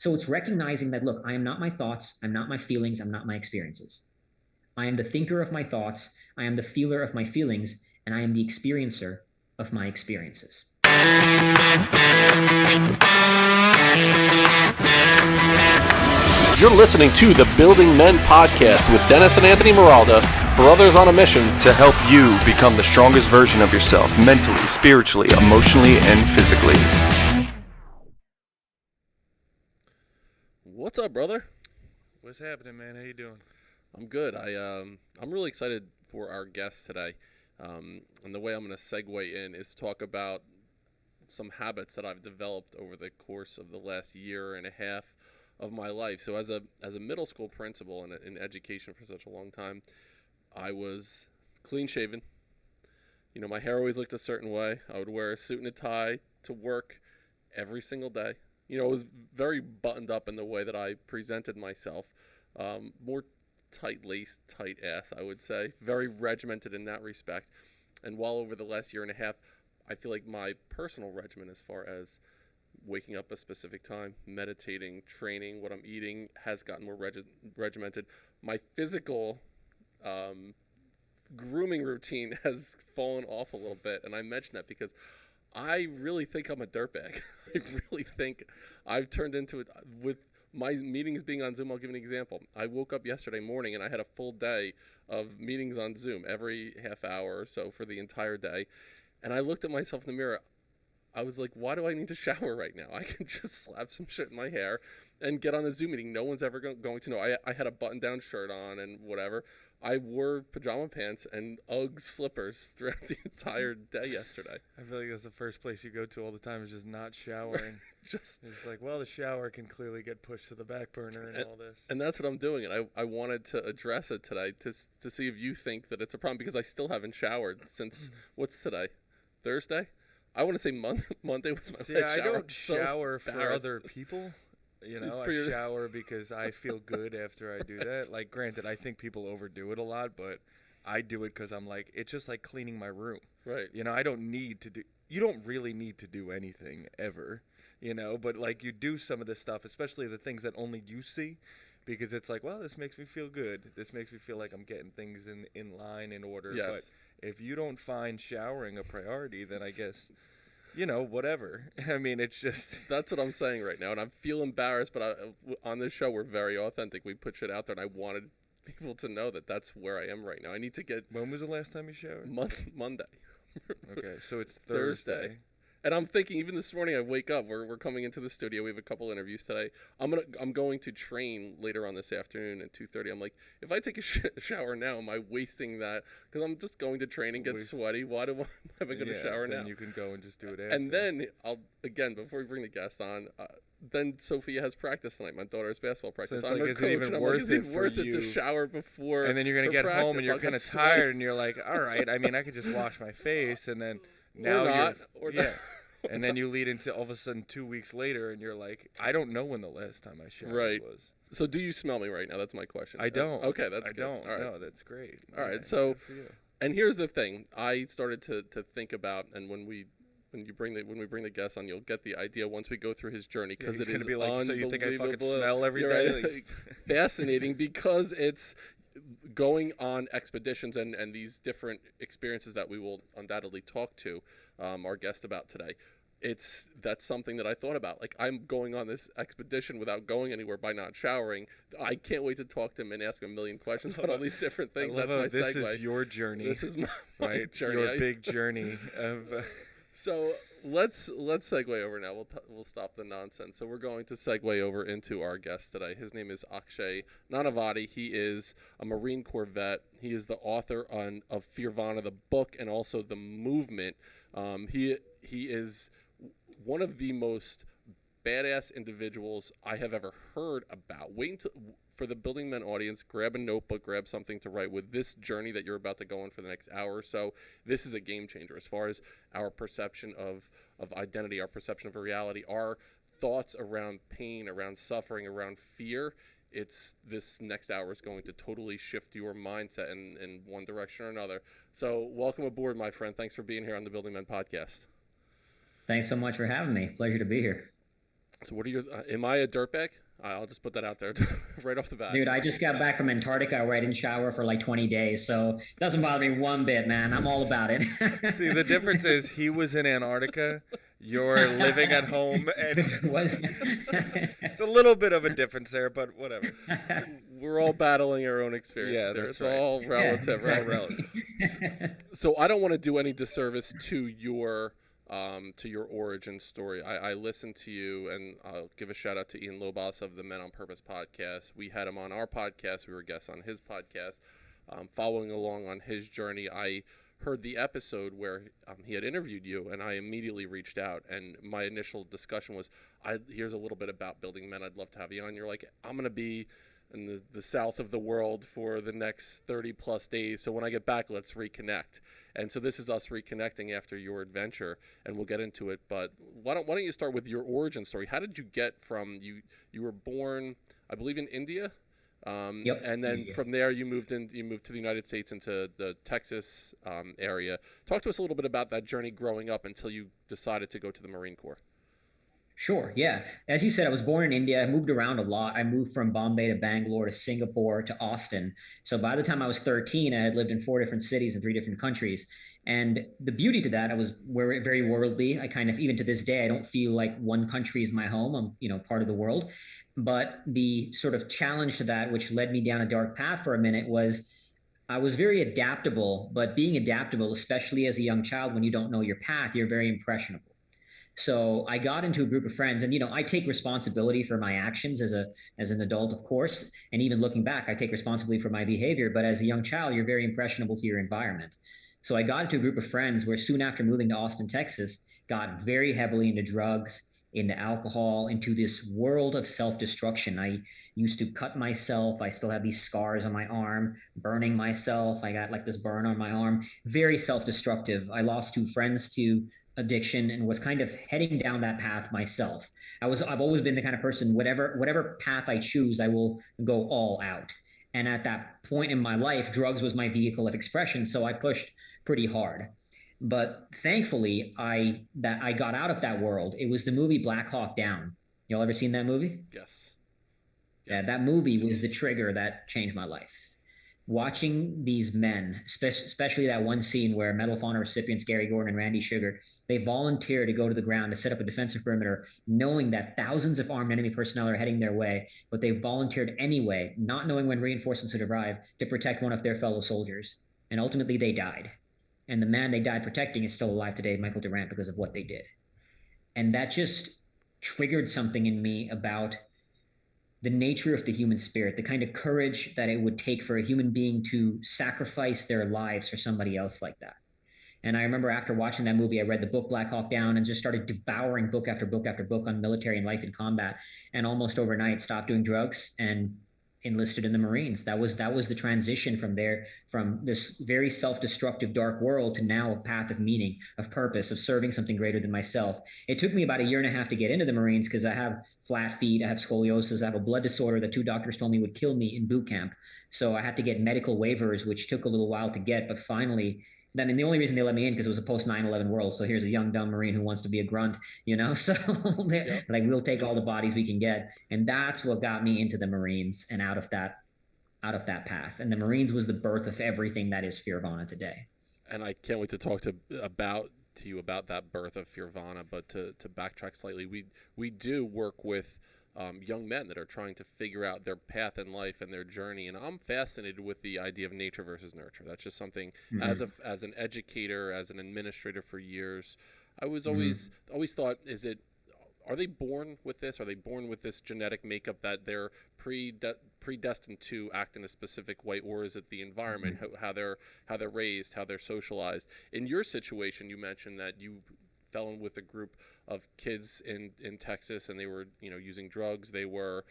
So it's recognizing that, look, I am not my thoughts, I'm not my feelings, I'm not my experiences. I am the thinker of my thoughts, I am the feeler of my feelings, and I am the experiencer of my experiences. You're listening to the Building Men Podcast with Dennis and Anthony Miralda, brothers on a mission to help you become the strongest version of yourself, mentally, spiritually, emotionally, and physically. What's up, brother? What's happening, man? How you doing? I'm good. I'm really excited for our guest today. And the way I'm going to segue in is to talk about some habits that I've developed over the course of the last year and a half of my life. So as a middle school principal and in education for such a long time, I was clean shaven. You know, my hair always looked a certain way. I would wear a suit and a tie to work every single day. You know, it was very buttoned up in the way that I presented myself. More tight-laced, tight-ass, I would say. Very regimented in that respect. And while over the last year and a half, I feel like my personal regimen as far as waking up a specific time, meditating, training, what I'm eating has gotten more regimented. My physical grooming routine has fallen off a little bit, and I mention that because I really think I'm a dirtbag. I really think I've turned into it with my meetings being on Zoom. I'll give an example. I woke up yesterday morning and I had a full day of meetings on Zoom every half hour or so for the entire day. And I looked at myself in the mirror. I was like, why do I need to shower right now? I can just slap some shit in my hair and get on a Zoom meeting. No one's ever going to know. I had a button-down shirt on and whatever. I wore pajama pants and Ugg slippers throughout the entire day yesterday. I feel like that's the first place you go to all the time is just not showering. It's like, well, the shower can clearly get pushed to the back burner and all this. And that's what I'm doing. And I wanted to address it today to see if you think that it's a problem, because I still haven't showered since, what's today? Thursday? I want to say Monday was my last shower. I don't shower for other people. You know, I shower because I feel good after I do that. Like, granted, I think people overdo it a lot, but I do it because I'm like, it's just like cleaning my room. Right. You know, I don't need to do, you don't really need to do anything ever, you know, but like you do some of this stuff, especially the things that only you see, because it's like, well, this makes me feel good. This makes me feel like I'm getting things in line, in order. Yes. But if you don't find showering a priority, then I guess, you know, whatever. I mean, it's just... That's what I'm saying right now, and I feel embarrassed, but on this show, we're very authentic. We put shit out there, and I wanted people to know that that's where I am right now. I need to get... When was the last time you showered? Monday. Okay, so it's Thursday. And I'm thinking, even this morning, I wake up. We're coming into the studio. We have a couple interviews today. I'm going to train later on this afternoon at 2:30. I'm like, if I take a shower now, am I wasting that? Because I'm just going to train and get sweaty. Why am I going to shower now? Then you can go and just do it after. And then before we bring the guest on, then Sophia has practice tonight. My daughter's basketball practice. So I'm like, a coach, and I'm like, is it worth it to shower before? And then you're gonna get practice? home and you're kind of tired, and you're like, all right. I mean, I could just wash my face, and then now not. And then you lead into all of a sudden 2 weeks later, and you're like, I don't know when the last time I showered was. So do you smell me right now? That's my question. I don't. Okay, that's good. Don't. All right. No, that's great. All right. So, and here's the thing. I started to think about, and when we bring the guest on, you'll get the idea once we go through his journey, because it is be like, so you think I fucking unbelievable. smell every day? Right. Fascinating, because it's going on expeditions and these different experiences that we will undoubtedly talk to our guest about today. That's something that I thought about. Like, I'm going on this expedition without going anywhere by not showering. I can't wait to talk to him and ask him a million questions about all these different things. That's my this segue. Is your journey. This is my journey. Your big journey of. So let's segue over now. We'll stop the nonsense. So we're going to segue over into our guest today. His name is Akshay Nanavati. He is a Marine Corps vet. He is the author of Fearvana, the book, and also the movement. He is one of the most badass individuals I have ever heard about. For the Building Men audience, grab a notebook, grab something to write with. This journey that you're about to go on for the next hour or so, this is a game changer as far as our perception of identity, our perception of reality, our thoughts around pain, around suffering, around fear. This next hour is going to totally shift your mindset in one direction or another. So welcome aboard, my friend. Thanks for being here on the Building Men podcast. Thanks so much for having me. Pleasure to be here. So what are your? Am I a dirtbag? I'll just put that out there right off the bat. Dude, I just got back from Antarctica where I didn't shower for like 20 days. So it doesn't bother me one bit, man. I'm all about it. See, the difference is he was in Antarctica, you're living at home, and Was it's a little bit of a difference there, but whatever. We're all battling our own experiences. Yeah, there. that's It's all relative. Yeah, All relative. So I don't want to do any disservice to your origin story. I listened to you, and I'll give a shout out to Ian Lobos of the Men on Purpose podcast. We had him on our podcast. We were guests on his podcast. Following along on his journey, I heard the episode where he had interviewed you, and I immediately reached out. And my initial discussion was, here's a little bit about Building Men. I'd love to have you on. You're like, I'm going to be in the south of the world for the next 30 plus days. So when I get back, let's reconnect. And so this is us reconnecting after your adventure, and we'll get into it. But why don't you start with your origin story? How did you get from you were born, I believe, in India, Yep. and then from there you moved to the United States, into the Texas area. Talk to us a little bit about that journey growing up until you decided to go to the Marine Corps. Sure. Yeah. As you said, I was born in India. I moved around a lot. I moved from Bombay to Bangalore to Singapore to Austin. So by the time I was 13, I had lived in 4 different cities in 3 different countries. And the beauty to that, I was very worldly. I kind of, even to this day, I don't feel like one country is my home. I'm, part of the world. But the sort of challenge to that, which led me down a dark path for a minute, was I was very adaptable. But being adaptable, especially as a young child, when you don't know your path, you're very impressionable. So I got into a group of friends, and I take responsibility for my actions as an adult, of course, and even looking back, I take responsibility for my behavior. But as a young child, you're very impressionable to your environment. So I got into a group of friends where soon after moving to Austin, Texas, got very heavily into drugs, into alcohol, into this world of self-destruction. I used to cut myself. I still have these scars on my arm, burning myself. I got like this burn on my arm, very self-destructive. I lost 2 friends to addiction and was kind of heading down that path myself. I've always been the kind of person, whatever path I choose, I will go all out. And at that point in my life, drugs was my vehicle of expression, so I pushed pretty hard. But thankfully, I got out of that world. It was the movie Black Hawk Down. Y'all ever seen that movie? Yes. Yeah, that movie was the trigger that changed my life. Watching these men, especially that one scene where Medal of Honor recipients Gary Gordon and Randy Sugar, they volunteer to go to the ground to set up a defensive perimeter, knowing that thousands of armed enemy personnel are heading their way, but they volunteered anyway, not knowing when reinforcements would arrive, to protect one of their fellow soldiers. And ultimately, they died. And the man they died protecting is still alive today, Michael Durant, because of what they did. And that just triggered something in me about the nature of the human spirit, the kind of courage that it would take for a human being to sacrifice their lives for somebody else like that. And I remember after watching that movie, I read the book Black Hawk Down and just started devouring book after book after book on military and life in combat, and almost overnight stopped doing drugs and enlisted in the Marines. That was the transition from there, from this very self-destructive dark world to now a path of meaning, of purpose, of serving something greater than myself. It took me about a year and a half to get into the Marines because I have flat feet, I have scoliosis, I have a blood disorder that 2 doctors told me would kill me in boot camp. So I had to get medical waivers, which took a little while to get, but finally, I mean, the only reason they let me in because it was a post 9/11 world. So here's a young dumb Marine who wants to be a grunt, So Yep. like we'll take all the bodies we can get, and that's what got me into the Marines and out of that path. And the Marines was the birth of everything that is Fearvana today. And I can't wait to talk to you about that birth of Fearvana. But to backtrack slightly, we do work with young men that are trying to figure out their path in life and their journey, and I'm fascinated with the idea of nature versus nurture. That's just something as an educator, as an administrator for years, I was always thought, are they born with this? Are they born with this genetic makeup that they're predestined to act in a specific way, or is it the environment, how they're raised, how they're socialized? In your situation, you mentioned that you fell in with a group of kids in Texas, and they were using drugs, they were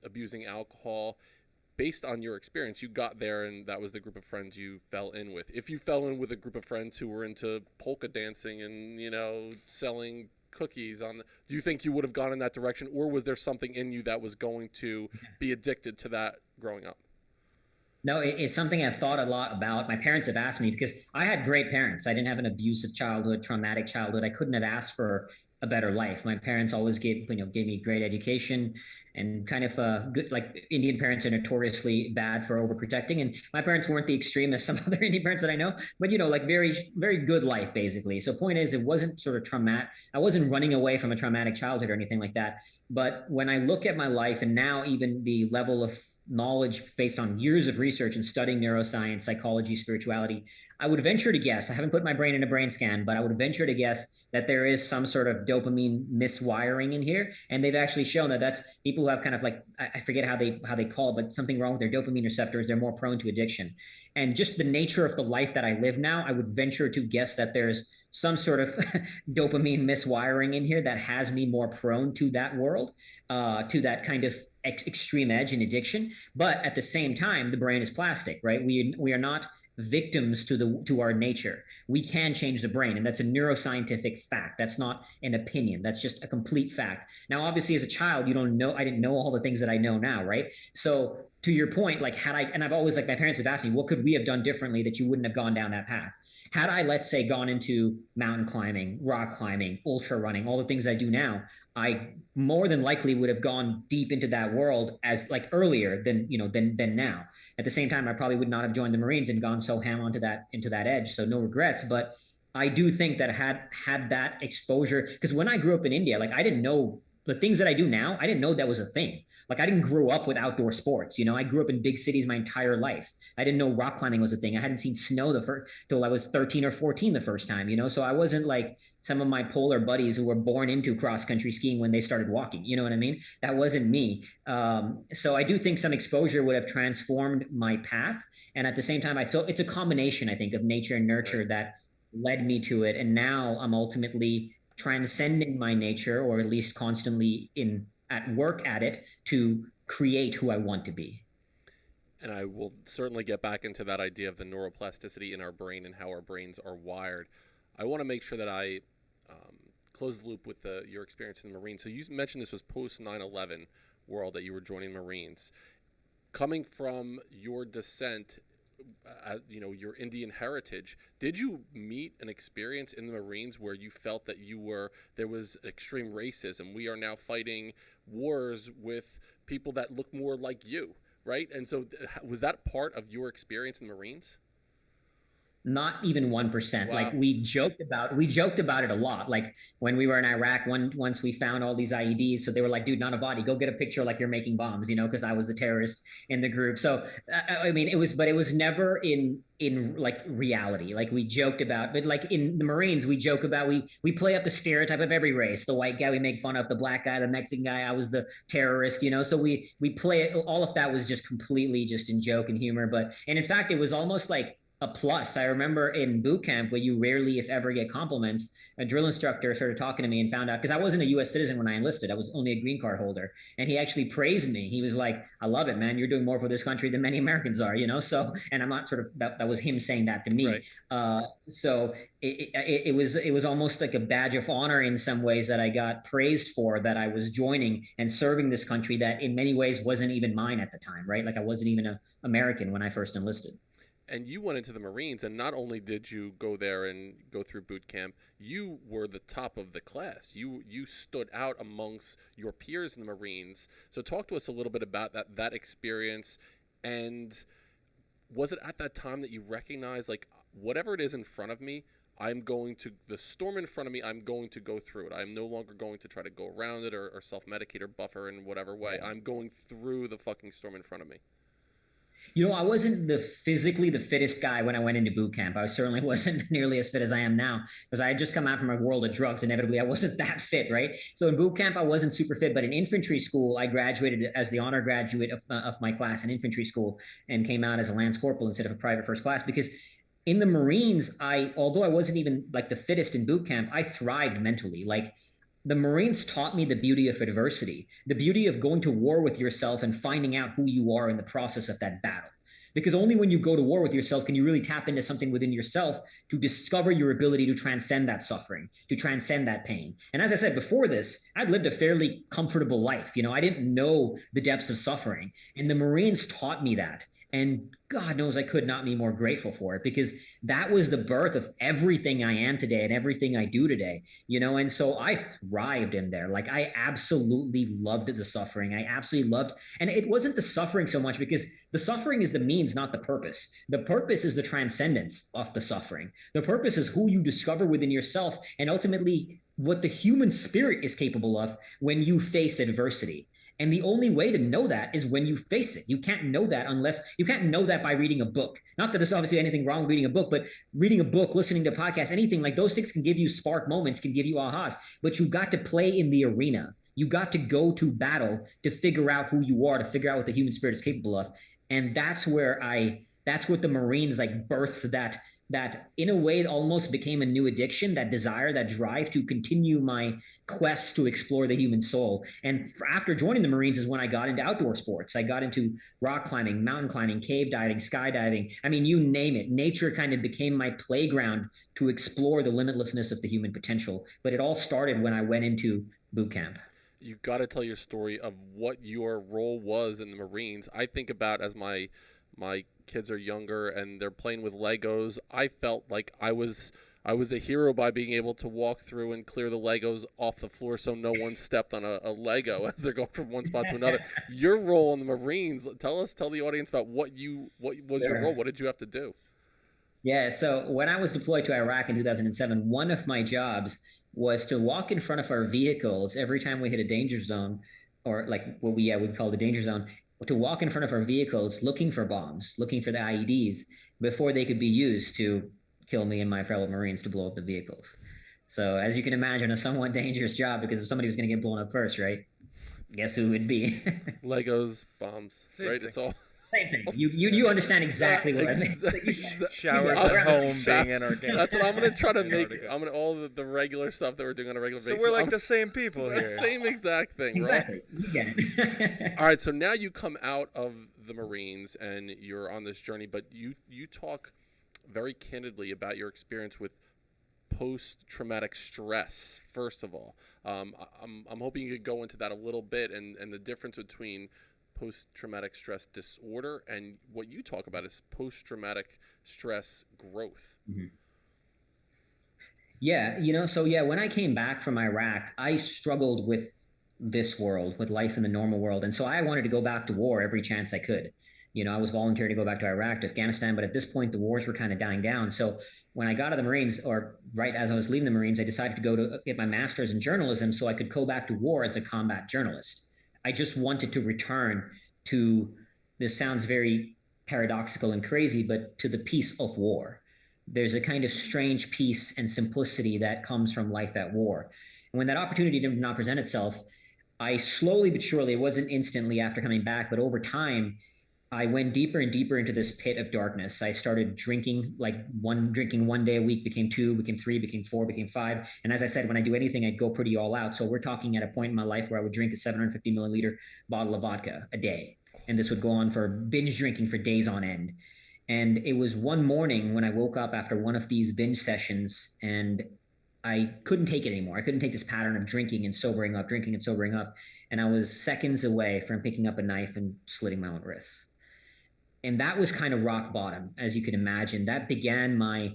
abusing alcohol. Based on your experience, you got there, and that was the group of friends you fell in with. If you fell in with a group of friends who were into polka dancing and selling cookies do you think you would have gone in that direction, or was there something in you that was going to be addicted to that growing up? No, it's something I've thought a lot about. My parents have asked me because I had great parents. I didn't have an abusive childhood, traumatic childhood. I couldn't have asked for a better life. My parents always gave me great education and kind of good, like Indian parents are notoriously bad for overprotecting. And my parents weren't the extreme as some other Indian parents that I know, but like very, very good life basically. So point is, it wasn't sort of traumatic. I wasn't running away from a traumatic childhood or anything like that. But when I look at my life and now even the level of knowledge based on years of research and studying neuroscience, psychology, spirituality, I would venture to guess, I haven't put my brain in a brain scan, but I would venture to guess that there is some sort of dopamine miswiring in here. And they've actually shown that that's people who have kind of like, I forget how they call it, but something wrong with their dopamine receptors, they're more prone to addiction. And just the nature of the life that I live now, I would venture to guess that there's some sort of dopamine miswiring in here that has me more prone to that world, to that kind of extreme edge and addiction. But at the same time, the brain is plastic, right? We are not victims to our nature. We can change the brain, and that's a neuroscientific fact. That's not an opinion. That's just a complete fact. Now, obviously, as a child, I didn't know all the things that I know now, right? So to your point, like I've always, like, my parents have asked me, what could we have done differently that you wouldn't have gone down that path? Had I, let's say, gone into mountain climbing, rock climbing, ultra running, all the things I do now, I more than likely would have gone deep into that world as like earlier than now. At the same time, I probably would not have joined the Marines and gone so ham into that edge. So no regrets. But I do think that had that exposure, because when I grew up in India, like, I didn't know the things that I do now. I didn't know that was a thing. Like, I didn't grow up with outdoor sports. I grew up in big cities my entire life. I didn't know rock climbing was a thing. I hadn't seen snow till I was 13 or 14 the first time. So I wasn't like some of my polar buddies who were born into cross country skiing when they started walking. You know what I mean? That wasn't me. So I do think some exposure would have transformed my path. And at the same time, so it's a combination, I think, of nature and nurture that led me to it. And now I'm ultimately transcending my nature, or at least constantly at work at it, to create who I want to be. And I will certainly get back into that idea of the neuroplasticity in our brain and how our brains are wired. I want to make sure that I close the loop with your experience in the Marines. So you mentioned this was post 9/11 world that you were joining Marines. Coming from your descent, your Indian heritage, did you meet an experience in the Marines where you felt that there was extreme racism? We are now fighting wars with people that look more like you, right? And so was that part of your experience in the Marines? Not even 1%. Wow. Like, we joked about it a lot. Like, when we were in Iraq, once we found all these IEDs, so they were like, dude, Nanavati, go get a picture like you're making bombs, because I was the terrorist in the group. So I mean, it was never in like reality. Like, we joked about, but like in the Marines, we joke about, we play up the stereotype of every race. The white guy we make fun of, the black guy, the Mexican guy, I was the terrorist. So we play it. All of that was just completely just in joke and humor. And in fact, it was almost like a plus. I remember in boot camp, where you rarely, if ever, get compliments, a drill instructor started talking to me and found out, because I wasn't a U.S. citizen when I enlisted. I was only a green card holder. And he actually praised me. He was like, I love it, man. You're doing more for this country than many Americans are, So, and I'm not sort of, that was him saying that to me. Right. So it was almost like a badge of honor in some ways that I got praised for, that I was joining and serving this country that in many ways wasn't even mine at the time, right? Like, I wasn't even an American when I first enlisted. And you went into the Marines, and not only did you go there and go through boot camp, you were the top of the class. You stood out amongst your peers in the Marines. So talk to us a little bit about that experience. And was it at that time that you recognized, like, whatever it is in front of me, the storm in front of me, I'm going to go through it. I'm no longer going to try to go around it or self-medicate or buffer in whatever way. I'm going through the fucking storm in front of me. I wasn't physically the fittest guy when I went into boot camp. I certainly wasn't nearly as fit as I am now, because I had just come out from a world of drugs. Inevitably, I wasn't that fit, right? So in boot camp, I wasn't super fit. But in infantry school, I graduated as the honor graduate of my class in infantry school, and came out as a lance corporal instead of a private first class. Because in the Marines, although I wasn't even like the fittest in boot camp, I thrived mentally. Like, the Marines taught me the beauty of adversity, the beauty of going to war with yourself and finding out who you are in the process of that battle. Because only when you go to war with yourself can you really tap into something within yourself to discover your ability to transcend that suffering, to transcend that pain. And as I said before this, I'd lived a fairly comfortable life. I didn't know the depths of suffering. And the Marines taught me that. And God knows I could not be more grateful for it, because that was the birth of everything I am today and everything I do today, And so I thrived in there. Like, I absolutely loved the suffering. I absolutely loved, and it wasn't the suffering so much, because the suffering is the means, not the purpose. The purpose is the transcendence of the suffering. The purpose is who you discover within yourself, and ultimately what the human spirit is capable of when you face adversity. And the only way to know that is when you face it. You can't know that by reading a book. Not that there's obviously anything wrong with reading a book, but reading a book, listening to podcasts, anything like those things can give you spark moments, can give you ahas. But you got to play in the arena. You got to go to battle to figure out who you are, to figure out what the human spirit is capable of. And that's what the Marines like birthed that in a way almost became a new addiction, that desire, that drive to continue my quest to explore the human soul. And after joining the Marines is when I got into outdoor sports. I got into rock climbing, mountain climbing, cave diving, skydiving. I mean, you name it. Nature kind of became my playground to explore the limitlessness of the human potential. But it all started when I went into boot camp. You got to tell your story of what your role was in the Marines. I think about, as my kids are younger and they're playing with Legos, I felt like I was a hero by being able to walk through and clear the Legos off the floor so no one stepped on a Lego as they're going from one spot to another. Your role in the Marines, tell the audience about what was your role. What did you have to do? Yeah, so when I was deployed to Iraq in 2007, one of my jobs was to walk in front of our vehicles every time we hit a danger zone, or like what we would call the danger zone, to walk in front of our vehicles looking for bombs, looking for the IEDs before they could be used to kill me and my fellow Marines, to blow up the vehicles. So as you can imagine, a somewhat dangerous job, because if somebody was going to get blown up first, right? Guess who it would be? Legos, bombs, Same right? thing. It's all same thing. You understand exactly what I mean. Showers at home being in our game. That's what I'm gonna try to make. I'm gonna all the regular stuff that we're doing on a regular basis. So we're like the same people here. The same exact thing, Exactly. right? You get it. All right. So now you come out of the Marines and you're on this journey, but you talk very candidly about your experience with post-traumatic stress. First of all, I'm hoping you could go into that a little bit, and the difference between post-traumatic stress disorder and what you talk about is post-traumatic stress growth. Mm-hmm. Yeah, so when I came back from Iraq, I struggled with this world, with life in the normal world. And so I wanted to go back to war every chance I could. I was volunteering to go back to Iraq, to Afghanistan, but at this point, the wars were kind of dying down. So when I got out of the Marines, or right as I was leaving the Marines, I decided to go to get my master's in journalism so I could go back to war as a combat journalist. I just wanted to return to, this sounds very paradoxical and crazy, but to the peace of war. There's a kind of strange peace and simplicity that comes from life at war. And when that opportunity did not present itself, I slowly but surely, it wasn't instantly after coming back, but over time, I went deeper and deeper into this pit of darkness. I started drinking, drinking one day a week became 2, became 3, became 4, became 5. And as I said, when I do anything, I'd go pretty all out. So we're talking at a point in my life where I would drink a 750 milliliter bottle of vodka a day. And this would go on for binge drinking for days on end. And it was one morning when I woke up after one of these binge sessions, and I couldn't take it anymore. I couldn't take this pattern of drinking and sobering up, drinking and sobering up. And I was seconds away from picking up a knife and slitting my own wrists. And that was kind of rock bottom, as you can imagine. That began my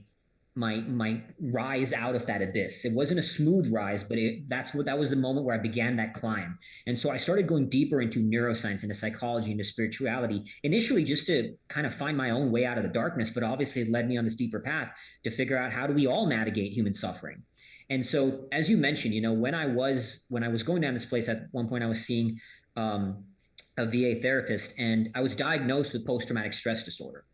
rise out of that abyss. It wasn't a smooth rise, but that was the moment where I began that climb. And so I started going deeper into neuroscience, into psychology, into spirituality, initially just to kind of find my own way out of the darkness, but obviously it led me on this deeper path to figure out, how do we all navigate human suffering? And so, as you mentioned, when I was going down this place, at one point I was seeing a VA therapist, and I was diagnosed with post-traumatic stress disorder.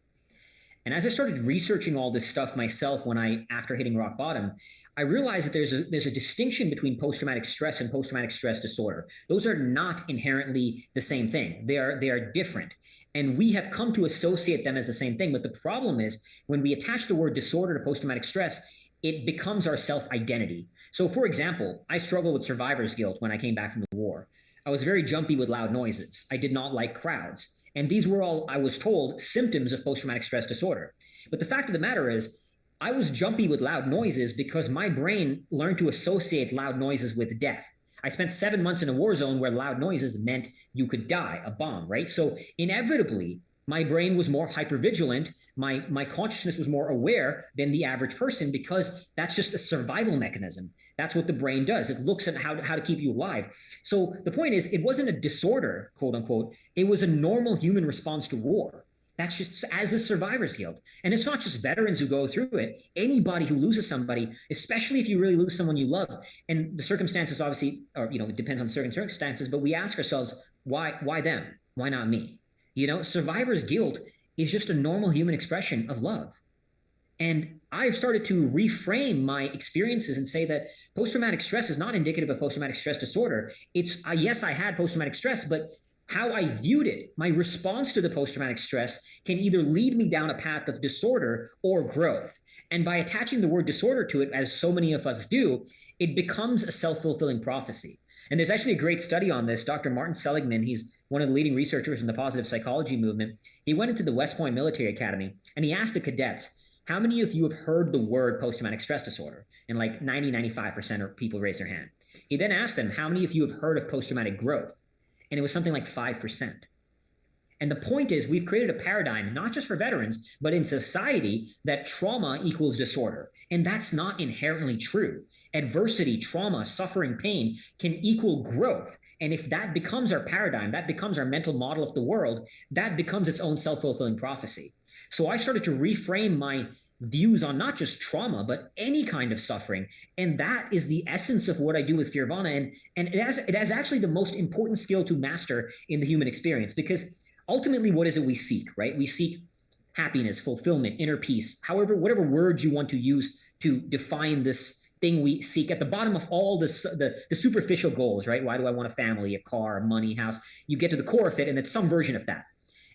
And as I started researching all this stuff myself, after hitting rock bottom, I realized that there's a distinction between post-traumatic stress and post-traumatic stress disorder. Those are not inherently the same thing. They are different. And we have come to associate them as the same thing. But the problem is, when we attach the word disorder to post-traumatic stress, it becomes our self-identity. So for example, I struggled with survivor's guilt when I came back from the war. I was very jumpy with loud noises. I did not like crowds. And these were all, I was told, symptoms of post-traumatic stress disorder. But the fact of the matter is, I was jumpy with loud noises because my brain learned to associate loud noises with death. I spent 7 months in a war zone where loud noises meant you could die, a bomb, right? So inevitably, my brain was more hypervigilant. My consciousness was more aware than the average person, because that's just a survival mechanism. That's what the brain does. It looks at how to keep you alive. So the point is, it wasn't a disorder, quote unquote. It was a normal human response to war. That's just as a survivor's guilt. And it's not just veterans who go through it. Anybody who loses somebody, especially if you really lose someone you love, and the circumstances obviously, or it depends on certain circumstances, but we ask ourselves, why them? Why not me? Survivor's guilt is just a normal human expression of love. And I've started to reframe my experiences and say that post-traumatic stress is not indicative of post-traumatic stress disorder. It's, yes, I had post-traumatic stress, but how I viewed it, my response to the post-traumatic stress, can either lead me down a path of disorder or growth. And by attaching the word disorder to it, as so many of us do, it becomes a self-fulfilling prophecy. And there's actually a great study on this. Dr. Martin Seligman, he's one of the leading researchers in the positive psychology movement. He went into the West Point Military Academy and he asked the cadets, how many of you have heard the word post-traumatic stress disorder? And like 95% of people raised their hand. He then asked them, how many of you have heard of post-traumatic growth? And it was something like 5%. And the point is, we've created a paradigm, not just for veterans, but in society, that trauma equals disorder. And that's not inherently true. Adversity, trauma, suffering, pain can equal growth. And if that becomes our paradigm, that becomes our mental model of the world, that becomes its own self-fulfilling prophecy. So I started to reframe my views on not just trauma, but any kind of suffering. And that is the essence of what I do with Fearvana. And it has actually the most important skill to master in the human experience, because ultimately, what is it we seek, right? We seek happiness, fulfillment, inner peace, whatever words you want to use to define this thing we seek. At the bottom of all this, the superficial goals, right? Why do I want a family, a car, money, house? You get to the core of it, and it's some version of that.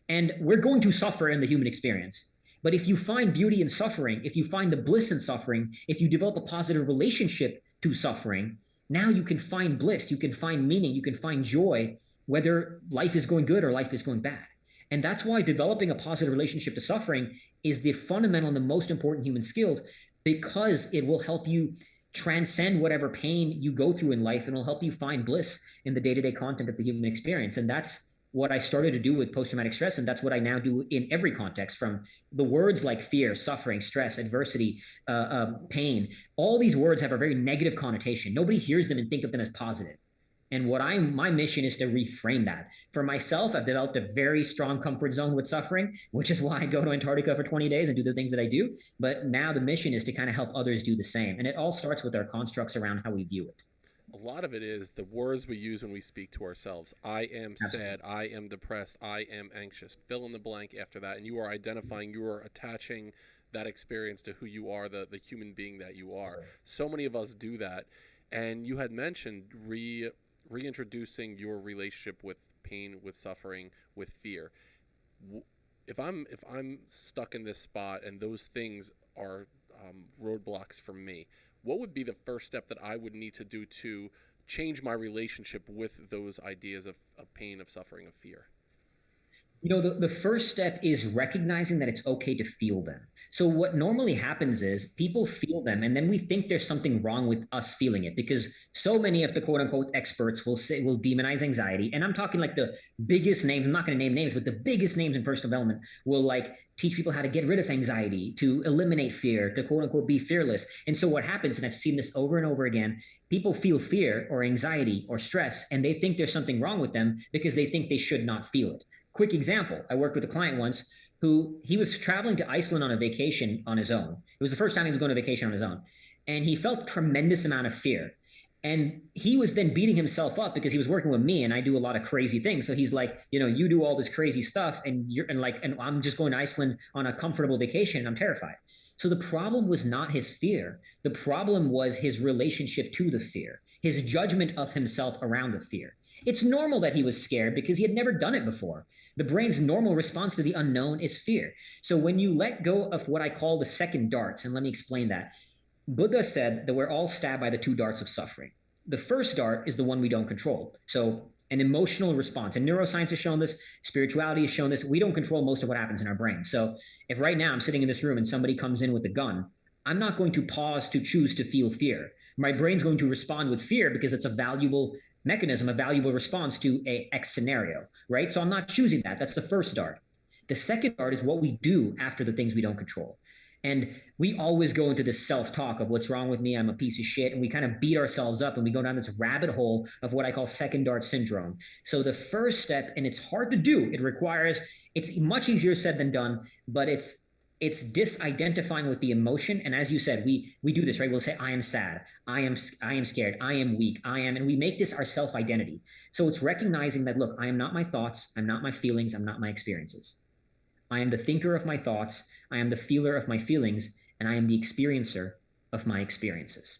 And we're going to suffer in the human experience. But if you find beauty in suffering, if you find the bliss in suffering, if you develop a positive relationship to suffering, now you can find bliss, you can find meaning, you can find joy, whether life is going good or life is going bad. And that's why developing a positive relationship to suffering is the fundamental and the most important human skills, because it will help you transcend whatever pain you go through in life, and it'll help you find bliss in the day-to-day content of the human experience. And that's what I started to do with post-traumatic stress, and that's what I now do in every context, from the words like fear, suffering, stress, adversity, pain. All these words have a very negative connotation. Nobody hears them and think of them as positive. And my mission is to reframe that. For myself, I've developed a very strong comfort zone with suffering, which is why I go to Antarctica for 20 days and do the things that I do. But now the mission is to kind of help others do the same. And it all starts with our constructs around how we view it. A lot of it is the words we use when we speak to ourselves. I am sad. I am depressed. I am anxious. Fill in the blank after that. And you are identifying, you are attaching that experience to who you are, the human being that you are. So many of us do that. And you had mentioned reintroducing your relationship with pain, with suffering, with fear. If I'm stuck in this spot and those things are roadblocks for me, what would be the first step that I would need to do to change my relationship with those ideas of pain, of suffering, of fear? The first step is recognizing that it's okay to feel them. So what normally happens is people feel them, and then we think there's something wrong with us feeling it, because so many of the quote unquote experts will demonize anxiety. And I'm talking like the biggest names, I'm not going to name names, but the biggest names in personal development will like teach people how to get rid of anxiety, to eliminate fear, to quote unquote be fearless. And so what happens, and I've seen this over and over again, people feel fear or anxiety or stress, and they think there's something wrong with them because they think they should not feel it. Quick example, I worked with a client once who he was traveling to Iceland on a vacation on his own. It was the first time he was going on vacation on his own. And he felt tremendous amount of fear. And he was then beating himself up because he was working with me and I do a lot of crazy things. So he's like, you do all this crazy stuff and I'm just going to Iceland on a comfortable vacation and I'm terrified. So the problem was not his fear. The problem was his relationship to the fear, his judgment of himself around the fear. It's normal that he was scared because he had never done it before. The brain's normal response to the unknown is fear. So when you let go of what I call the second darts, and let me explain that. Buddha said that we're all stabbed by the two darts of suffering. The first dart is the one we don't control. So an emotional response. And neuroscience has shown this, spirituality has shown this. We don't control most of what happens in our brain. So if right now I'm sitting in this room and somebody comes in with a gun, I'm not going to pause to choose to feel fear. My brain's going to respond with fear because it's a valuable mechanism, a valuable response to a X scenario, right? So I'm not choosing that. That's the first dart. The second part is what we do after the things we don't control. And we always go into this self-talk of what's wrong with me, I'm a piece of shit, and we kind of beat ourselves up and we go down this rabbit hole of what I call second dart syndrome. So the first step, and it's hard to do, it's much easier said than done, but it's disidentifying with the emotion. And as you said, we do this, right? We'll say, I am sad, I am scared, I am weak, and we make this our self-identity. So it's recognizing that, look, I am not my thoughts, I'm not my feelings, I'm not my experiences. I am the thinker of my thoughts, I am the feeler of my feelings, and I am the experiencer of my experiences.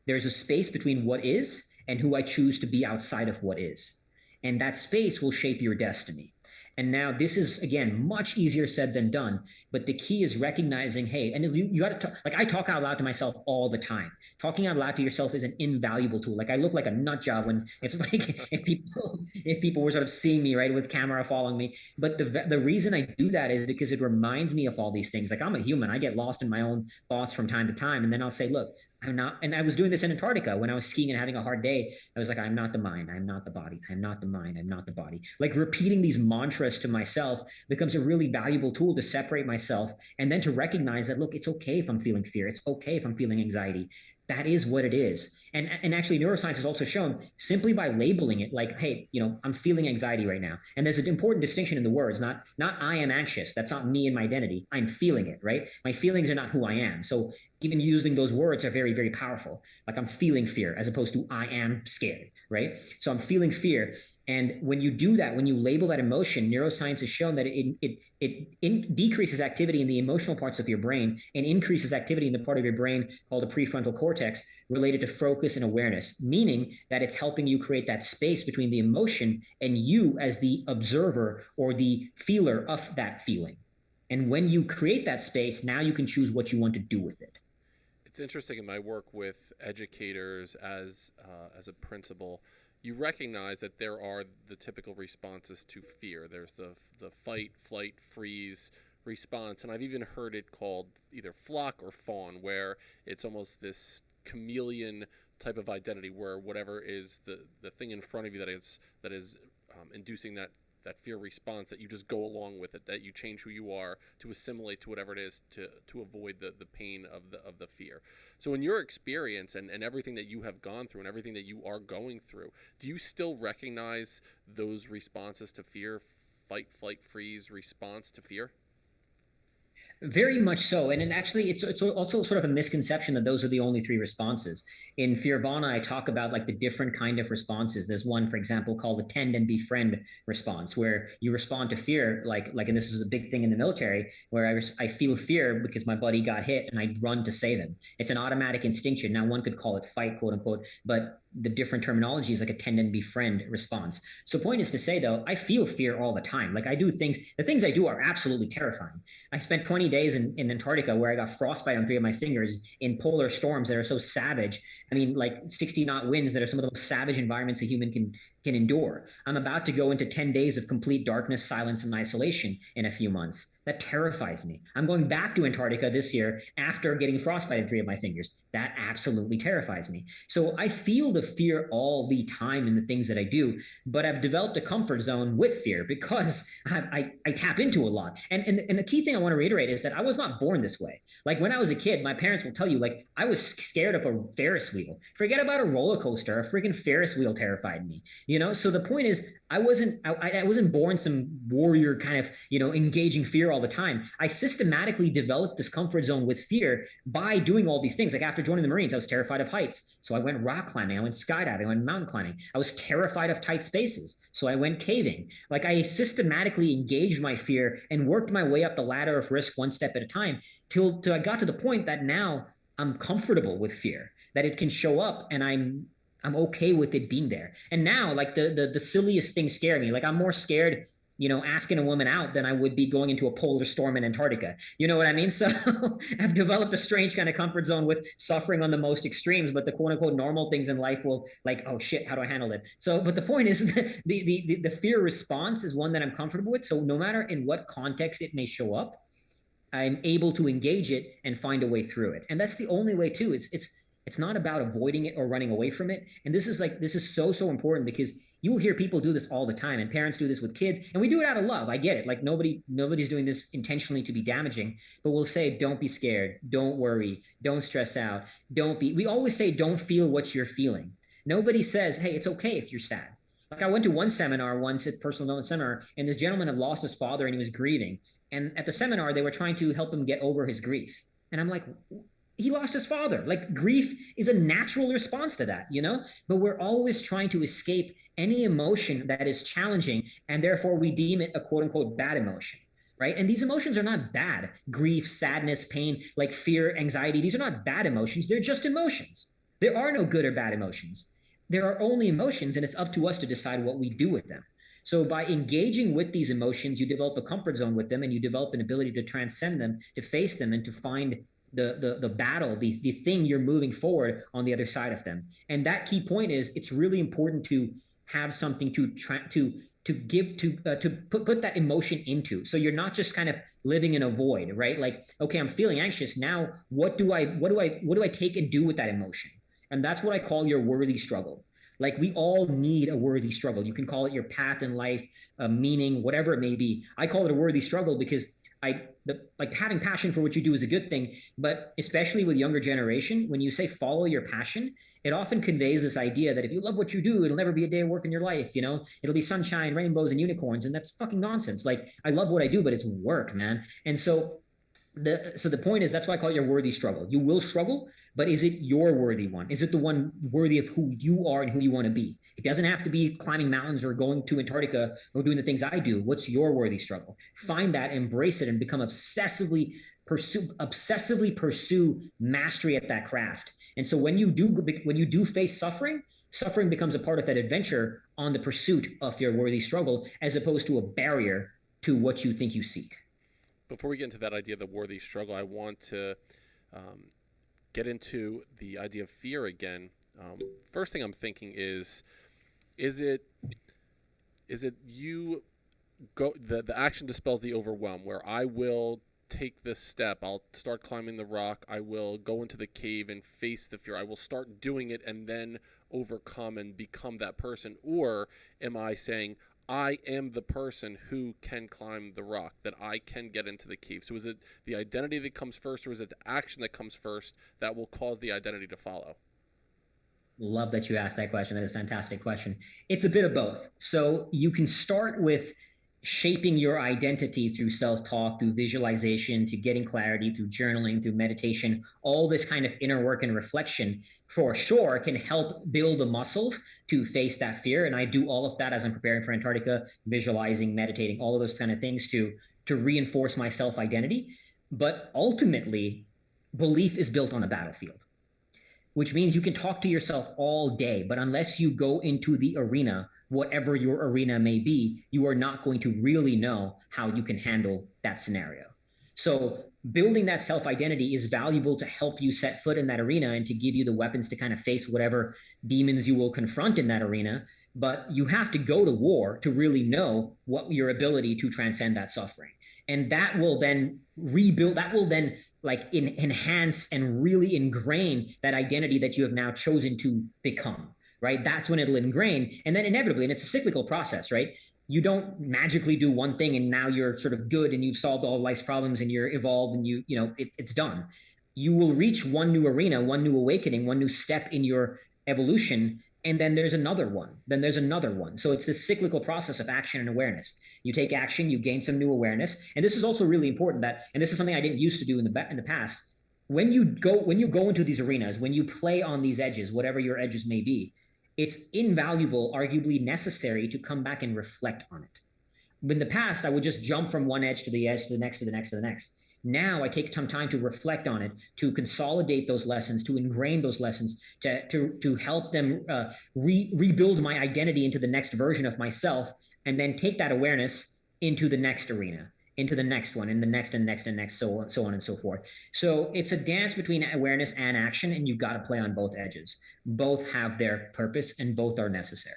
There's a space between what is and who I choose to be outside of what is. And that space will shape your destiny. And now this is, again, much easier said than done. But the key is recognizing, hey, and you got to talk, like I talk out loud to myself all the time. Talking out loud to yourself is an invaluable tool. Like I look like a nut job when if people were sort of seeing me, right, with camera following me. But the reason I do that is because it reminds me of all these things. Like I'm a human. I get lost in my own thoughts from time to time. And then I'll say, look, I'm not, and I was doing this in Antarctica when I was skiing and having a hard day. I was like, I'm not the mind, I'm not the body, I'm not the mind, I'm not the body. Like repeating these mantras to myself becomes a really valuable tool to separate myself and then to recognize that, look, it's okay if I'm feeling fear. It's okay if I'm feeling anxiety. That is what it is. And actually neuroscience has also shown simply by labeling it like, hey, I'm feeling anxiety right now. And there's an important distinction in the words, not I am anxious. That's not me and my identity. I'm feeling it, right? My feelings are not who I am. So even using those words are very, very powerful. Like I'm feeling fear as opposed to I am scared, right? So I'm feeling fear. And when you do that, when you label that emotion, neuroscience has shown that it decreases activity in the emotional parts of your brain and increases activity in the part of your brain called the prefrontal cortex related to focus and awareness, meaning that it's helping you create that space between the emotion and you as the observer or the feeler of that feeling. And when you create that space, now you can choose what you want to do with it. It's interesting in my work with educators as a principal, you recognize that there are the typical responses to fear. There's the fight, flight, freeze response, and I've even heard it called either flock or fawn, where it's almost this chameleon type of identity where whatever is the thing in front of you that is inducing that fear response, that you just go along with it, that you change who you are to assimilate to whatever it is to avoid the pain of the fear. So in your experience and everything that you have gone through and everything that you are going through, do you still recognize those responses to fear, fight, flight, freeze response to fear? Very much so. And actually, it's also sort of a misconception that those are the only three responses. In Fearvana, I talk about like the different kind of responses. There's one, for example, called the tend and befriend response, where you respond to fear, and this is a big thing in the military, where I feel fear because my buddy got hit and I run to save him. It's an automatic instinction. Now, one could call it fight, quote unquote, but the different terminology is like a tend and befriend response. So point is to say, though, I feel fear all the time. Like I do things, the things I do are absolutely terrifying. I spent 20 days in Antarctica where I got frostbite on 3 of my fingers in polar storms that are so savage. I mean, like 60 knot winds that are some of the most savage environments a human can endure. I'm about to go into 10 days of complete darkness, silence, and isolation in a few months. That terrifies me. I'm going back to Antarctica this year after getting frostbite in 3 of my fingers. That absolutely terrifies me. So I feel the fear all the time in the things that I do, but I've developed a comfort zone with fear because I tap into a lot. And the key thing I want to reiterate is that I was not born this way. Like when I was a kid, my parents will tell you, like, I was scared of a Ferris wheel. Forget about a roller coaster. A freaking Ferris wheel terrified me. So the point is, I wasn't born some warrior kind of, engaging fear all the time. I systematically developed this comfort zone with fear by doing all these things. Like after joining the Marines, I was terrified of heights. So I went rock climbing, I went skydiving, I went mountain climbing. I was terrified of tight spaces. So I went caving. Like I systematically engaged my fear and worked my way up the ladder of risk one step at a time till I got to the point that now I'm comfortable with fear, that it can show up and I'm okay with it being there. And now, like the silliest things scare me. Like I'm more scared, asking a woman out than I would be going into a polar storm in Antarctica. You know what I mean? So I've developed a strange kind of comfort zone with suffering on the most extremes, but the quote unquote normal things in life will like, oh shit, how do I handle it? So, but the point is the fear response is one that I'm comfortable with. So no matter in what context it may show up, I'm able to engage it and find a way through it. And that's the only way too. It's not about avoiding it or running away from it. And this is so important because You will hear people do this all the time, and parents do this with kids, and we do it out of love. I get it. Like nobody's doing this intentionally to be damaging, but we'll say, don't be scared, don't worry, don't stress out, don't be. We always say, don't feel what you're feeling. Nobody says, hey, it's okay if you're sad. Like I went to one seminar once at personal development seminar, and this gentleman had lost his father and he was grieving. And at the seminar, they were trying to help him get over his grief. And I'm like, he lost his father. Like grief is a natural response to that, you know? But we're always trying to escape any emotion that is challenging, and therefore we deem it a quote unquote bad emotion, right? And these emotions are not bad. Grief, sadness, pain, like fear, anxiety, these are not bad emotions. They're just emotions. There are no good or bad emotions. There are only emotions, and it's up to us to decide what we do with them. So by engaging with these emotions, you develop a comfort zone with them, and you develop an ability to transcend them, to face them, and to find the battle, the thing you're moving forward on the other side of them. And that key point is it's really important to have something to give to put that emotion into. So you're not just kind of living in a void, right? Like, okay, I'm feeling anxious now. What do I take and do with that emotion? And that's what I call your worthy struggle. Like we all need a worthy struggle. You can call it your path in life, meaning, whatever it may be. I call it a worthy struggle because like having passion for what you do is a good thing, but especially with younger generation, when you say follow your passion, it often conveys this idea that if you love what you do, it'll never be a day of work in your life. You know, it'll be sunshine, rainbows, and unicorns, and that's fucking nonsense. Like I love what I do, but it's work, man. And so the point is, that's why I call it your worthy struggle. You will struggle, but is it your worthy one? Is it the one worthy of who you are and who you want to be? It doesn't have to be climbing mountains or going to Antarctica or doing the things I do. What's your worthy struggle? Find that, embrace it, and become obsessively pursue mastery at that craft. And so when you do face suffering, suffering becomes a part of that adventure on the pursuit of your worthy struggle, as opposed to a barrier to what you think you seek. Before we get into that idea of the worthy struggle, I want to get into the idea of fear again. First thing I'm thinking is it you go the action dispels the overwhelm, where I will take this step, I'll start climbing the rock, I will go into the cave and face the fear, I will start doing it and then overcome and become that person? Or am I saying, I am the person who can climb the rock, that I can get into the cave? So is it the identity that comes first, or is it the action that comes first that will cause the identity to follow? Love that you asked that question. That is a fantastic question. It's a bit of both. So you can start with shaping your identity through self-talk, through visualization, to getting clarity, through journaling, through meditation. All this kind of inner work and reflection for sure can help build the muscles to face that fear. And I do all of that as I'm preparing for Antarctica, visualizing, meditating, all of those kind of things to reinforce my self-identity. But ultimately, belief is built on a battlefield, which means you can talk to yourself all day, but unless you go into the arena, whatever your arena may be, you are not going to really know how you can handle that scenario. So building that self-identity is valuable to help you set foot in that arena and to give you the weapons to kind of face whatever demons you will confront in that arena. But you have to go to war to really know what your ability to transcend that suffering. And that will then rebuild, that will then like enhance and really ingrain that identity that you have now chosen to become, right? That's when it'll ingrain. And then inevitably, and it's a cyclical process, right? You don't magically do one thing and now you're sort of good and you've solved all life's problems and you're evolved and it's done. You will reach one new arena, one new awakening, one new step in your evolution, and then there's another one, then there's another one. So it's this cyclical process of action and awareness. You take action, you gain some new awareness. And this is also really important, that, and this is something I didn't used to do in the past. When you go into these arenas, when you play on these edges, whatever your edges may be, it's invaluable, arguably necessary, to come back and reflect on it. In the past, I would just jump from one edge to the edge, to the next, to the next, to the next. Now I take some time to reflect on it, to consolidate those lessons, to ingrain those lessons, to help them rebuild my identity into the next version of myself, and then take that awareness into the next arena, into the next one, and the next and next and next, so on and so forth. So it's a dance between awareness and action, and you've got to play on both edges. Both have their purpose and both are necessary.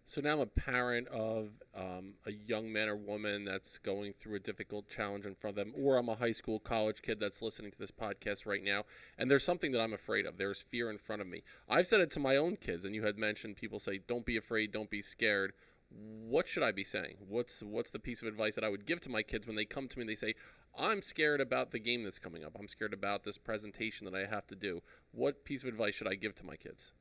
So now I'm a parent of a young man or woman that's going through a difficult challenge in front of them, or I'm a high school, college kid that's listening to this podcast right now, and there's something that I'm afraid of. There's fear in front of me. I've said it to my own kids, and you had mentioned people say, don't be afraid, don't be scared. What should I be saying? What's the piece of advice that I would give to my kids when they come to me and they say, I'm scared about the game that's coming up. I'm scared about this presentation that I have to do. What piece of advice should I give to my kids?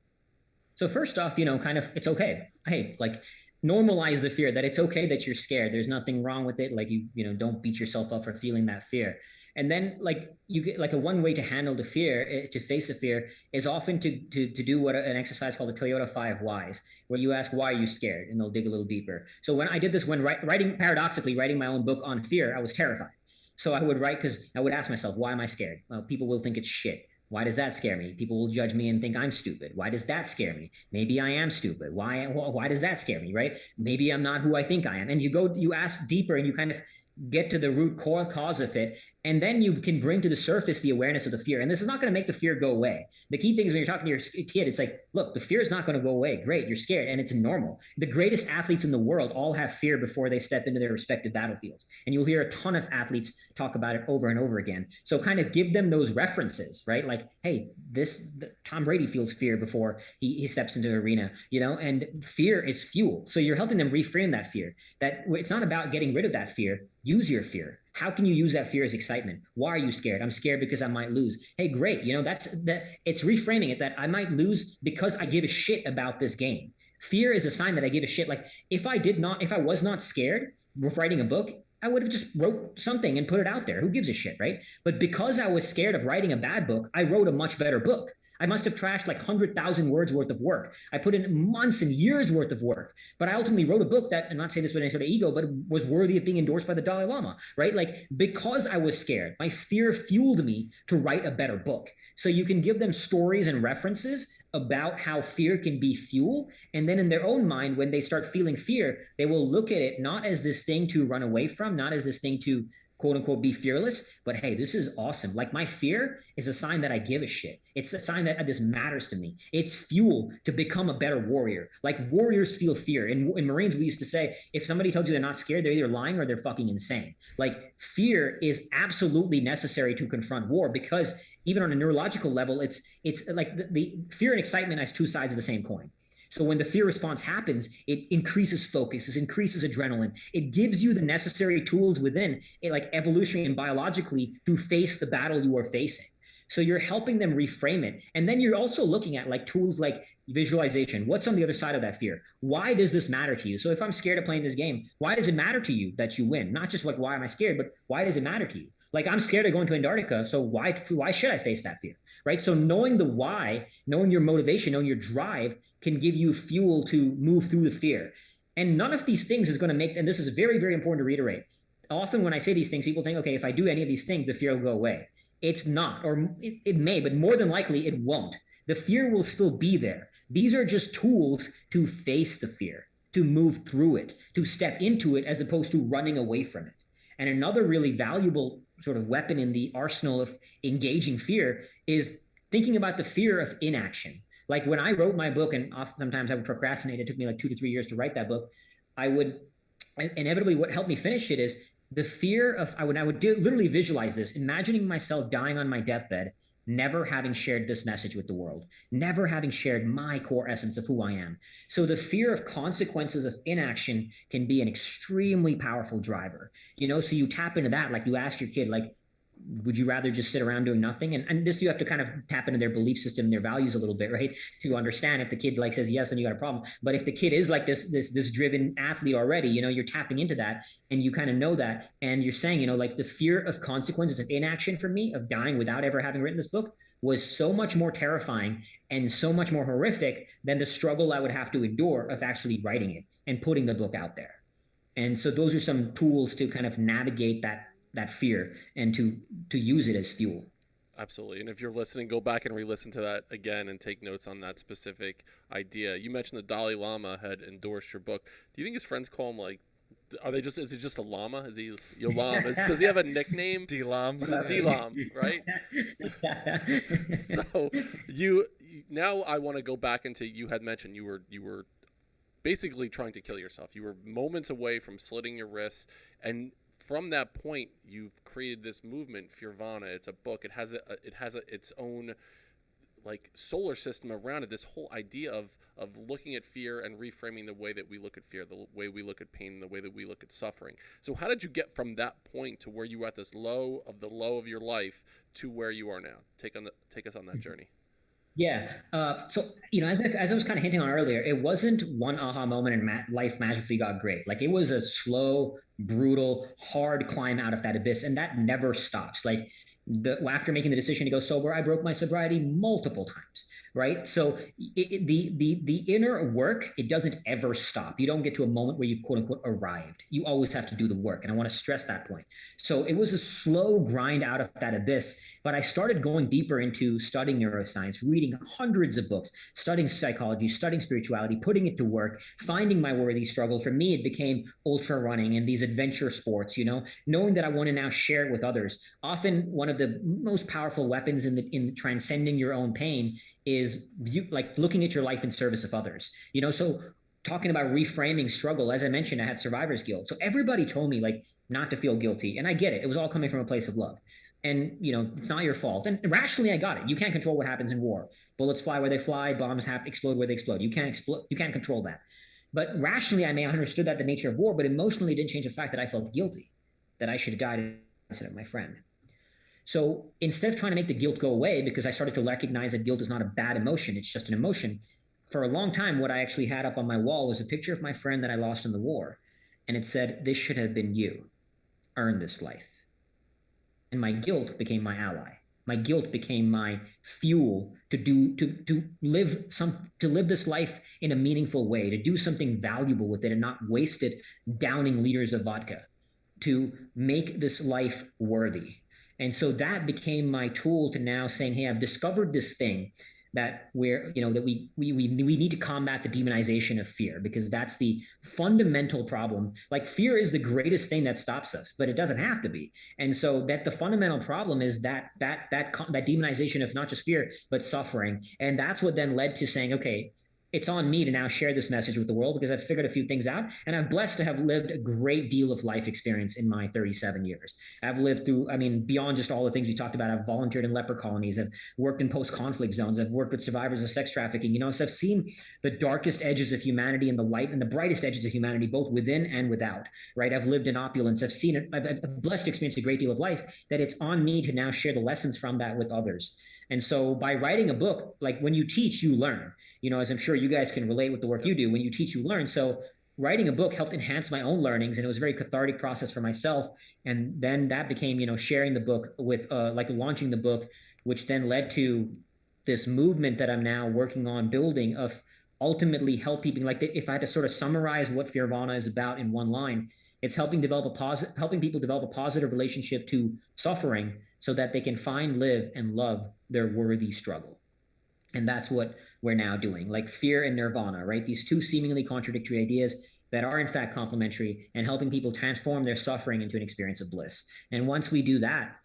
So first off, kind of, it's okay. Hey, like normalize the fear that it's okay that you're scared. There's nothing wrong with it. Like don't beat yourself up for feeling that fear. And then like you get like a one way to handle the fear, to face the fear is often to do what an exercise called the Toyota 5 Whys, where you ask, why are you scared? And they'll dig a little deeper. So when I did this, when paradoxically writing my own book on fear, I was terrified. So I would write because I would ask myself, why am I scared? Well, people will think it's shit. Why does that scare me? People will judge me and think I'm stupid. Why does that scare me? Maybe I am stupid. Why does that scare me, right? Maybe I'm not who I think I am. And you ask deeper and you kind of get to the root core cause of it. And then you can bring to the surface the awareness of the fear. And this is not going to make the fear go away. The key thing is when you're talking to your kid, it's like, look, the fear is not going to go away. Great, you're scared, and it's normal. The greatest athletes in the world all have fear before they step into their respective battlefields. And you'll hear a ton of athletes talk about it over and over again. So kind of give them those references, right? Like, hey, Tom Brady feels fear before he steps into the arena, and fear is fuel. So you're helping them reframe that fear, that it's not about getting rid of that fear. Use your fear. How can you use that fear as excitement? Why are you scared? I'm scared because I might lose. Hey, great. It's reframing it that I might lose because I give a shit about this game. Fear is a sign that I give a shit. Like if I was not scared with writing a book, I would have just wrote something and put it out there. Who gives a shit, right? But because I was scared of writing a bad book, I wrote a much better book. I must have trashed like 100,000 words worth of work. I put in months and years worth of work, but I ultimately wrote a book that, I'm not saying this with any sort of ego, but was worthy of being endorsed by the Dalai Lama, right? Like because I was scared, my fear fueled me to write a better book. So you can give them stories and references about how fear can be fuel. And then in their own mind, when they start feeling fear, they will look at it not as this thing to run away from, not as this thing to quote unquote be fearless, but hey, this is awesome. Like my fear is a sign that I give a shit. It's a sign that this matters to me. It's fuel to become a better warrior. Like warriors feel fear. In Marines, we used to say, if somebody tells you they're not scared, they're either lying or they're fucking insane. Like fear is absolutely necessary to confront war, because even on a neurological level, it's like the fear and excitement as two sides of the same coin. So when the fear response happens, it increases focus, it increases adrenaline. It gives you the necessary tools within it, like evolutionary and biologically, to face the battle you are facing. So you're helping them reframe it. And then you're also looking at like tools like visualization. What's on the other side of that fear? Why does this matter to you? So if I'm scared of playing this game, why does it matter to you that you win? Not just like, why am I scared, but why does it matter to you? Like I'm scared of going to Antarctica. So why should I face that fear? Right? So knowing the why, knowing your motivation, knowing your drive can give you fuel to move through the fear. And none of these things is going to make, and this is very, very important to reiterate. Often when I say these things, people think, okay, if I do any of these things, the fear will go away. It's not, or it may, but more than likely it won't. The fear will still be there. These are just tools to face the fear, to move through it, to step into it as opposed to running away from it. And another really valuable sort of weapon in the arsenal of engaging fear is thinking about the fear of inaction. Like when I wrote my book, and often sometimes I would procrastinate, it took me like 2 to 3 years to write that book. I would inevitably, what helped me finish it is the fear of, I would literally visualize this, imagining myself dying on my deathbed, never having shared this message with the world, never having shared my core essence of who I am. So the fear of consequences of inaction can be an extremely powerful driver, so you tap into that. Like you ask your kid, like, would you rather just sit around doing nothing? And this, you have to kind of tap into their belief system, their values a little bit, right? To understand. If the kid like says yes, then you got a problem. But if the kid is like this driven athlete already, you're tapping into that and you kind of know that. And you're saying, like the fear of consequences of inaction for me, of dying without ever having written this book, was so much more terrifying and so much more horrific than the struggle I would have to endure of actually writing it and putting the book out there. And so those are some tools to kind of navigate that fear and to use it as fuel. Absolutely. And if you're listening, go back and re-listen to that again and take notes on that specific idea. You mentioned the Dalai Lama had endorsed your book. Do you think his friends call him like, is it just a llama? Is he Yo Lam? Does he have a nickname? D-Lam. D-Lam, right? So now I want to go back into, you had mentioned you were basically trying to kill yourself. You were moments away from slitting your wrists, and from that point, you've created this movement, Fearvana. It's a book. It has its own like solar system around it. This whole idea of looking at fear and reframing the way that we look at fear, the way we look at pain, the way that we look at suffering. So how did you get from that point to where you were at this low of your life to where you are now? Take us on that journey. Yeah. So, as I was kind of hinting on earlier, it wasn't one aha moment and life magically got great. Like it was a slow, brutal, hard climb out of that abyss. And that never stops. Like after making the decision to go sober, I broke my sobriety multiple times. Right. So the inner work, it doesn't ever stop. You don't get to a moment where you've quote unquote arrived. You always have to do the work. And I want to stress that point. So it was a slow grind out of that abyss. But I started going deeper into studying neuroscience, reading hundreds of books, studying psychology, studying spirituality, putting it to work, finding my worthy struggle. For me, it became ultra running and these adventure sports, knowing that I want to now share it with others. Often one of the most powerful weapons in transcending your own pain is like looking at your life in service of others. So talking about reframing struggle, as I mentioned, I had survivor's guilt. So everybody told me like not to feel guilty. And I get it. It was all coming from a place of love. And, it's not your fault. And rationally, I got it. You can't control what happens in war. Bullets fly where they fly. Bombs explode where they explode. You can't control that. But rationally, I may have understood that the nature of war, but emotionally, it didn't change the fact that I felt guilty, that I should have died instead of my friend. So instead of trying to make the guilt go away, because I started to recognize that guilt is not a bad emotion, it's just an emotion. For a long time, what I actually had up on my wall was a picture of my friend that I lost in the war. And it said, "This should have been you. Earn this life." And my guilt became my ally. My guilt became my fuel to live this life in a meaningful way, to do something valuable with it and not waste it downing liters of vodka, to make this life worthy. And so that became my tool to now saying, hey, I've discovered this thing that we need to combat the demonization of fear, because that's the fundamental problem. Like fear is the greatest thing that stops us, but it doesn't have to be. And so that the fundamental problem is that demonization of not just fear, but suffering. And that's what then led to saying, okay, it's on me to now share this message with the world, because I've figured a few things out, and I'm blessed to have lived a great deal of life experience in my 37 years. I've lived through, beyond just all the things we talked about, I've volunteered in leper colonies, I've worked in post-conflict zones, I've worked with survivors of sex trafficking, so I've seen the darkest edges of humanity and the light and the brightest edges of humanity, both within and without, right? I've lived in opulence. I've seen it. I've blessed to experience a great deal of life, that it's on me to now share the lessons from that with others. And so by writing a book, like when you teach, you learn, as I'm sure you guys can relate with the work you do. When you teach, you learn. So writing a book helped enhance my own learnings, and it was a very cathartic process for myself. And then that became, sharing the book with, launching the book, which then led to this movement that I'm now working on building of ultimately helping, if I had to sort of summarize what Fearvana is about in one line, it's helping people develop a positive relationship to suffering so that they can find, live, and love their worthy struggle. And that's what we're now doing, like fear and nirvana, right? These two seemingly contradictory ideas that are in fact complementary, and helping people transform their suffering into an experience of bliss. And once we do that,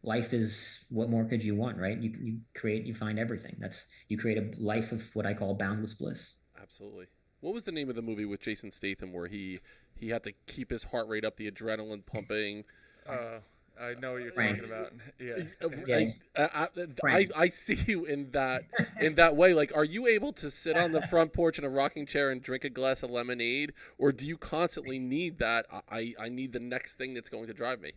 life is, what more could you want, right? You find everything. You create a life of what I call boundless bliss. Absolutely. What was the name of the movie with Jason Statham where he had to keep his heart rate up, the adrenaline pumping? I know what you're talking about. I see you in that way. Like, are you able to sit on the front porch in a rocking chair and drink a glass of lemonade, or do you constantly need that? I need the next thing that's going to drive me.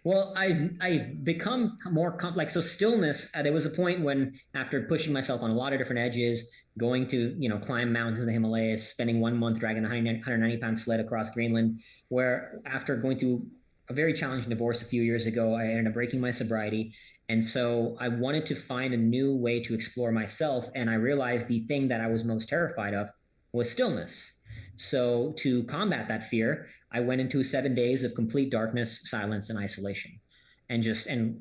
Well, I've become more complex. So stillness, there was a point when, after pushing myself on a lot of different edges, going to, climb mountains in the Himalayas, spending 1 month dragging a 190-pound sled across Greenland, where after going through a very challenging divorce a few years ago, I ended up breaking my sobriety. And so I wanted to find a new way to explore myself. And I realized the thing that I was most terrified of was stillness. So to combat that fear, I went into 7 days of complete darkness, silence, and isolation. And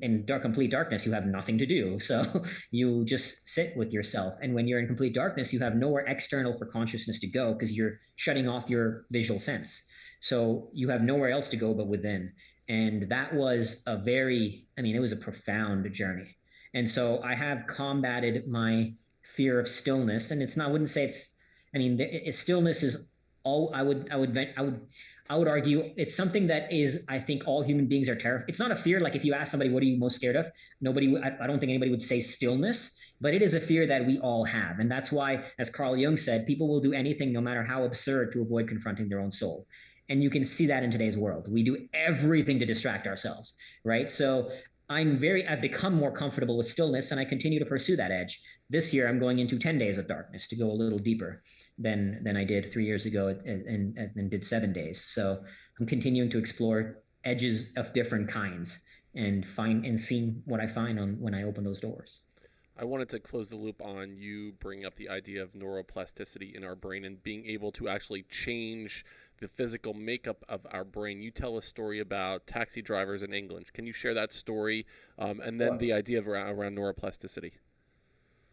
in complete darkness, you have nothing to do. So you just sit with yourself. And when you're in complete darkness, you have nowhere external for consciousness to go, because you're shutting off your visual sense. So you have nowhere else to go but within. And that was it was a profound journey. And so I have combated my fear of stillness. And I wouldn't say I mean, stillness is all. I would argue it's something that is, I think, all human beings are terrified. It's not a fear. Like if you ask somebody, what are you most scared of? Nobody. I don't think anybody would say stillness, but it is a fear that we all have, and that's why, as Carl Jung said, people will do anything, no matter how absurd, to avoid confronting their own soul. And you can see that in today's world. We do everything to distract ourselves, right? So I've become more comfortable with stillness, and I continue to pursue that edge. This year, I'm going into 10 days of darkness to go a little deeper than I did 3 years ago, and did 7 days. So I'm continuing to explore edges of different kinds and seeing what I find when I open those doors. I wanted to close the loop on you bringing up the idea of neuroplasticity in our brain and being able to actually change the physical makeup of our brain. You tell a story about taxi drivers in England. Can you share that story, and then the idea of around neuroplasticity?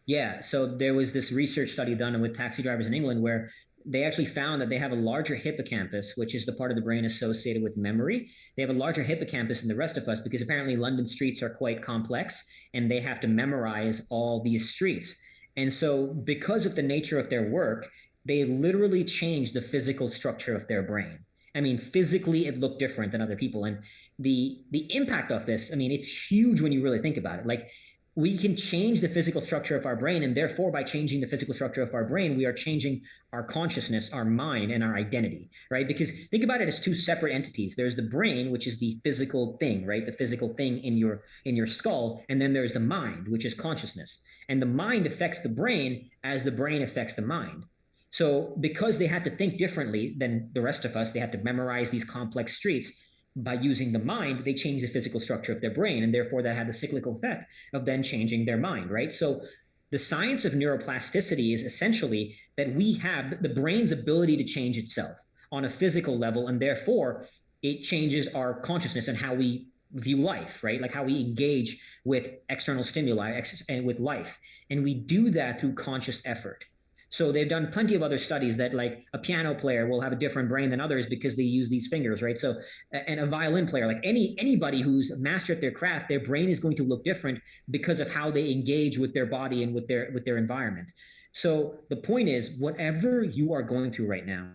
Yeah, so there was this research study done with taxi drivers in England where they actually found that they have a larger hippocampus, which is the part of the brain associated with memory. They have a larger hippocampus than the rest of us because apparently London streets are quite complex and they have to memorize all these streets. And so, because of the nature of their work, they literally changed the physical structure of their brain. I mean, physically, it looked different than other people. And the impact of this, I mean, it's huge when you really think about it. Like, we can change the physical structure of our brain, and therefore by changing the physical structure of our brain, we are changing our consciousness, our mind, and our identity, right? Because think about it as two separate entities. There's the brain, which is the physical thing, right? The physical thing in your skull, and then there's the mind, which is consciousness. And the mind affects the brain as the brain affects the mind. So because they had to think differently than the rest of us, they had to memorize these complex streets. By using the mind, they changed the physical structure of their brain, and therefore that had the cyclical effect of then changing their mind, right? So the science of neuroplasticity is essentially that we have the brain's ability to change itself on a physical level, and therefore it changes our consciousness and how we view life, right? Like how we engage with external stimuli and with life. And we do that through conscious effort. So they've done plenty of other studies that like a piano player will have a different brain than others because they use these fingers, right? So and a violin player, like anybody who's a master at their craft, their brain is going to look different because of how they engage with their body and with their environment. So the point is, whatever you are going through right now,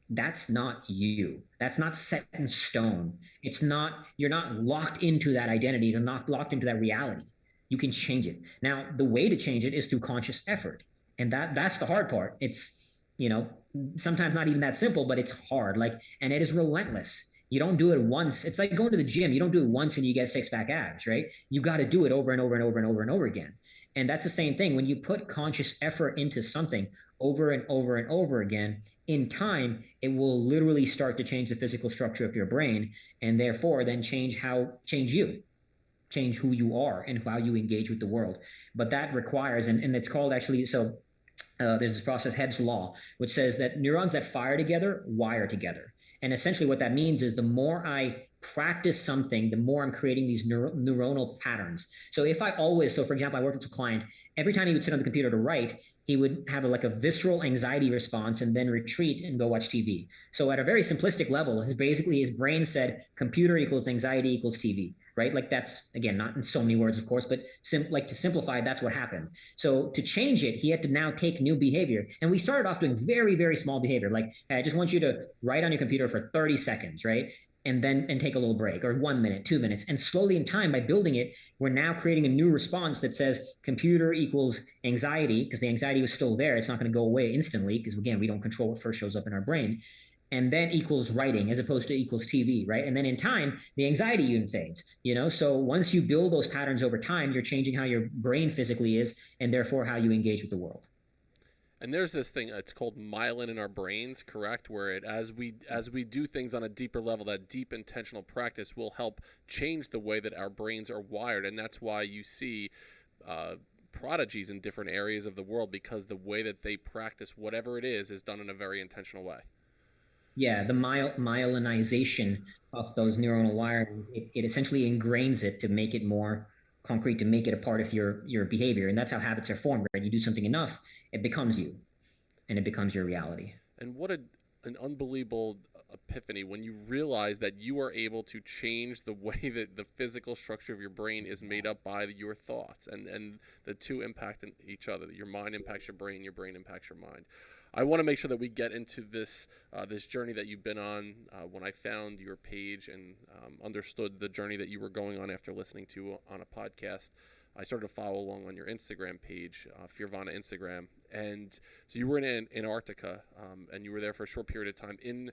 that's not you. That's not set in stone. It's not, you're not locked into that identity, you're not locked into that reality. You can change it. Now, the way to change it is through conscious effort. And that's the hard part. It's, you know, sometimes not even that simple, but it's hard. Like, and it is relentless. You don't do it once. It's like going to the gym. You don't do it once and you get six pack abs, right? You got to do it over and over and over and over and over again. And that's the same thing. When you put conscious effort into something over and over and over again, in time, it will literally start to change the physical structure of your brain, and therefore then change you, change who you are and how you engage with the world. But that requires, and it's called actually, so there's this process, Hebb's law, which says that neurons that fire together wire together. And essentially what that means is the more I practice something, the more I'm creating these neuronal patterns. So if I always, so for example, I worked with a client, every time he would sit on the computer to write, he would have like a visceral anxiety response and then retreat and go watch TV. So at a very simplistic level, his brain said computer equals anxiety equals TV, right? Like that's, again, not in so many words, of course, but like to simplify, that's what happened. So to change it, he had to now take new behavior. And we started off doing very, very small behavior. Like, hey, I just want you to write on your computer for 30 seconds, right? And take a little break, or 1 minute, 2 minutes. And slowly in time, by building it, we're now creating a new response that says computer equals anxiety, because the anxiety was still there. It's not going to go away instantly, because again, we don't control what first shows up in our brain. And then equals writing as opposed to equals TV, right? And then in time, the anxiety even fades, you know? So once you build those patterns over time, you're changing how your brain physically is, and therefore how you engage with the world. And there's this thing, it's called myelin in our brains, correct? Where as we do things on a deeper level, that deep intentional practice will help change the way that our brains are wired. And that's why you see prodigies in different areas of the world, because the way that they practice whatever it is done in a very intentional way. Yeah, the myelinization of those neuronal wirings, it essentially ingrains it to make it more concrete, to make it a part of your behavior. And that's how habits are formed, right? You do something enough, it becomes you, and it becomes your reality. And what an unbelievable epiphany when you realize that you are able to change the way that the physical structure of your brain is made up by your thoughts, and the two impact each other. Your mind impacts your brain impacts your mind. I want to make sure that we get into this this journey that you've been on. When I found your page and understood the journey that you were going on after listening to on a podcast, I started to follow along on your Instagram page, Fearvana Instagram. And so you were in Antarctica, and you were there for a short period of time in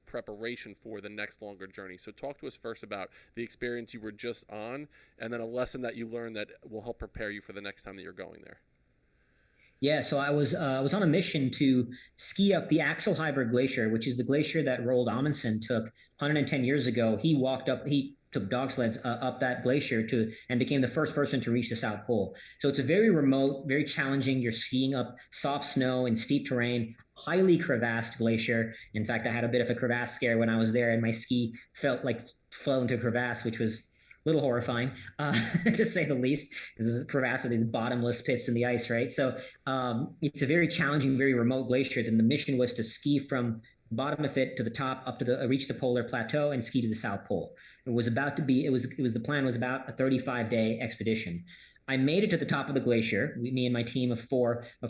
preparation for the next longer journey. So talk to us first about the experience you were just on, and then a lesson that you learned that will help prepare you for the next time that you're going there. Yeah, so I was on a mission to ski up the Axel Heiberg Glacier, which is the glacier that Roald Amundsen took 110 years ago. He took dog sleds up that glacier to and became the first person to reach the South Pole. So it's a very remote, very challenging. You're skiing up soft snow and steep terrain, highly crevassed glacier. In fact, I had a bit of a crevasse scare when I was there, and my ski felt like fell into a crevasse, which was little horrifying, to say the least. This is a crevasse of these bottomless pits in the ice, right? So it's a very challenging, very remote glacier. And the mission was to ski from the bottom of it to the top, up to reach the polar plateau and ski to the South Pole. The plan was about a 35-day expedition. I made it to the top of the glacier. Me and my team of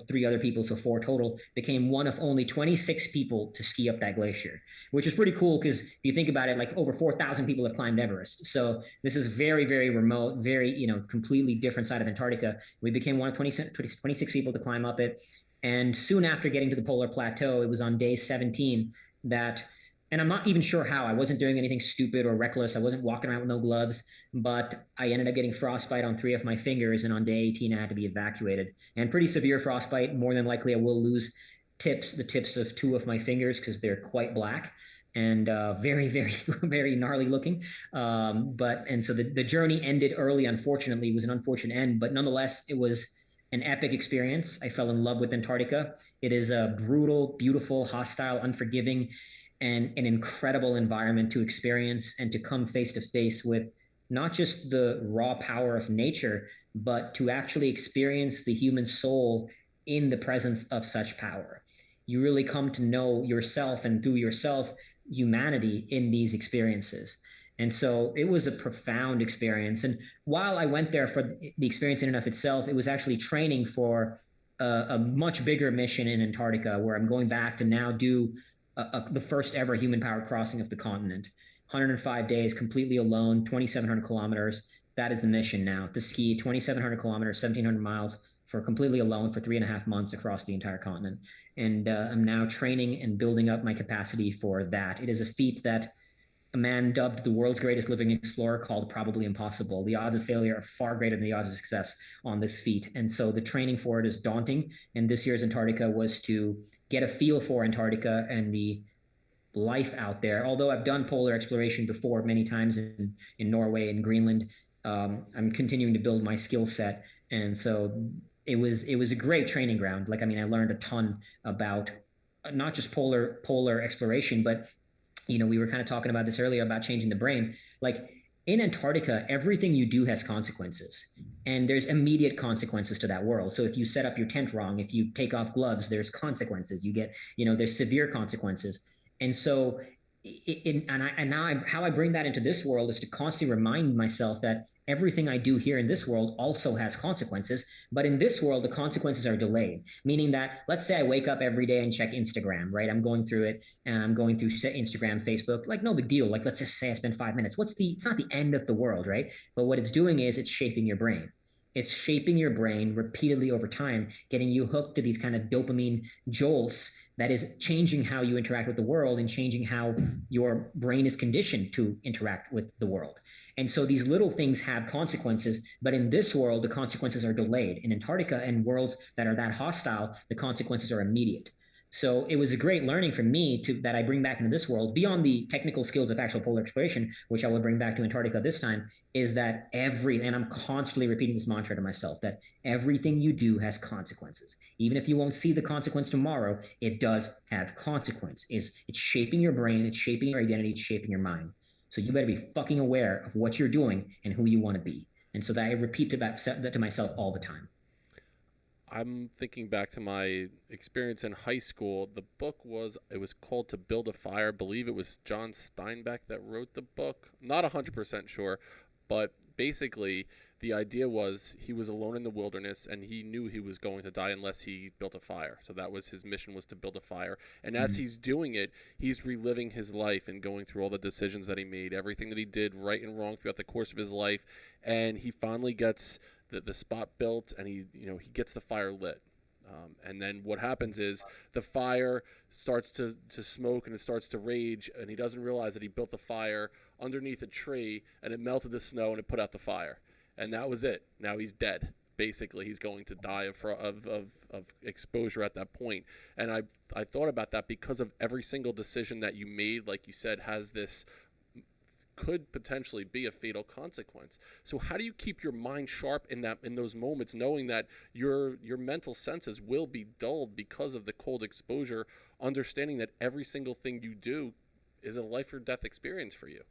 three other people, so four total, became one of only 26 people to ski up that glacier, which is pretty cool because if you think about it, like over 4,000 people have climbed Everest. So this is very, very remote, very, completely different side of Antarctica. We became one of 26 people to climb up it. And soon after getting to the polar plateau, it was on day 17 that, and I'm not even sure how. I wasn't doing anything stupid or reckless. I wasn't walking around with no gloves, but I ended up getting frostbite on 3 of my fingers. And on day 18, I had to be evacuated. And pretty severe frostbite. More than likely, I will lose the tips of 2 of my fingers because they're quite black and very, very, very gnarly looking. So the journey ended early. Unfortunately, it was an unfortunate end, but nonetheless, it was an epic experience. I fell in love with Antarctica. It is a brutal, beautiful, hostile, unforgiving, and an incredible environment to experience and to come face to face with not just the raw power of nature, but to actually experience the human soul in the presence of such power. You really come to know yourself and through yourself, humanity in these experiences. And so it was a profound experience. And while I went there for the experience in and of itself, it was actually training for a much bigger mission in Antarctica, where I'm going back to now do the first ever human powered crossing of the continent. 105 days completely alone, 2,700 kilometers. That is the mission now, to ski 2,700 kilometers, 1,700 miles for completely alone for 3.5 months across the entire continent. And I'm now training and building up my capacity for that. It is a feat that a man dubbed the world's greatest living explorer called probably impossible. The odds of failure are far greater than the odds of success on this feat. And so the training for it is daunting. And this year's Antarctica was to get a feel for Antarctica and the life out there. Although I've done polar exploration before many times in Norway and Greenland, I'm continuing to build my skill set. And so it was a great training ground. I learned a ton about not just polar exploration, but we were kind of talking about this earlier about changing the brain. Like in Antarctica, everything you do has consequences, and there's immediate consequences to that world. So if you set up your tent wrong, if you take off gloves, there's consequences. You get, there's severe consequences. And so, how I bring that into this world is to constantly remind myself that everything I do here in this world also has consequences. But in this world, the consequences are delayed, meaning that let's say I wake up every day and check Instagram, right? I'm going through it and I'm going through Instagram, Facebook, like no big deal. Like let's just say I spend 5 minutes. It's not the end of the world, right? But what it's doing is it's shaping your brain. It's shaping your brain repeatedly over time, getting you hooked to these kind of dopamine jolts that is changing how you interact with the world and changing how your brain is conditioned to interact with the world. And so these little things have consequences, but in this world, the consequences are delayed. In Antarctica and worlds that are that hostile, the consequences are immediate. So it was a great learning for me that I bring back into this world, beyond the technical skills of actual polar exploration, which I will bring back to Antarctica this time, is that and I'm constantly repeating this mantra to myself, that everything you do has consequences. Even if you won't see the consequence tomorrow, it does have consequence. It's shaping your brain, it's shaping your identity, it's shaping your mind. So you better be fucking aware of what you're doing and who you want to be. And so that I repeat that to myself all the time. I'm thinking back to my experience in high school. The book was called To Build a Fire. I believe it was John Steinbeck that wrote the book. Not 100% sure. But basically, the idea was he was alone in the wilderness, and he knew he was going to die unless he built a fire. So that was his mission, was to build a fire. And as he's doing it, he's reliving his life and going through all the decisions that he made, everything that he did right and wrong throughout the course of his life. And he finally gets the spot built, and he gets the fire lit. And then what happens is the fire starts to smoke, and it starts to rage, and he doesn't realize that he built the fire underneath a tree, and it melted the snow, and it put out the fire. And that was it. Now he's dead. Basically, he's going to die of exposure at that point. And I thought about that because of every single decision that you made, like you said, has this could potentially be a fatal consequence. So how do you keep your mind sharp in those moments, knowing that your mental senses will be dulled because of the cold exposure, understanding that every single thing you do is a life or death experience for you?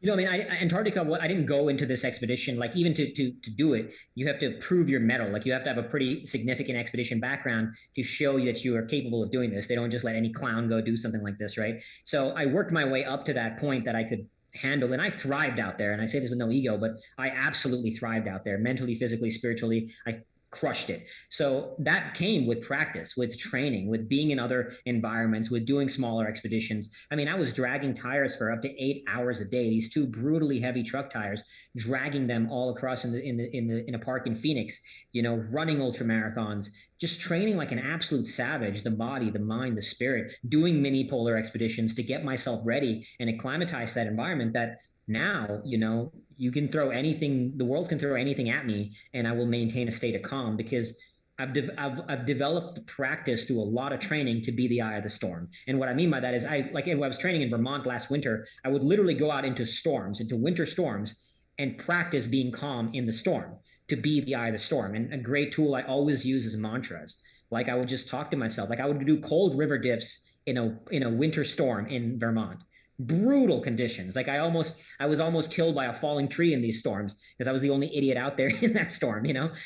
I mean, Antarctica, I didn't go into this expedition, like even to do it, you have to prove your mettle. Like you have to have a pretty significant expedition background to show that you are capable of doing this. They don't just let any clown go do something like this, right? So I worked my way up to that point that I could handle, and I thrived out there. And I say this with no ego, but I absolutely thrived out there, mentally, physically, spiritually. I crushed it. So that came with practice, with training, with being in other environments, with doing smaller expeditions. I mean, I was dragging tires for up to 8 hours a day, these two brutally heavy truck tires, dragging them all across in a park in Phoenix, running ultramarathons, just training like an absolute savage, the body, the mind, the spirit, doing mini polar expeditions to get myself ready and acclimatize to that environment that now, you can throw anything, the world can throw anything at me, and I will maintain a state of calm because I've developed practice through a lot of training to be the eye of the storm. And what I mean by that is when I was training in Vermont last winter, I would literally go out into winter storms, and practice being calm in the storm to be the eye of the storm. And a great tool I always use is mantras. Like I would just talk to myself, like I would do cold river dips in a winter storm in Vermont. Brutal conditions. Like I was almost killed by a falling tree in these storms because I was the only idiot out there in that storm,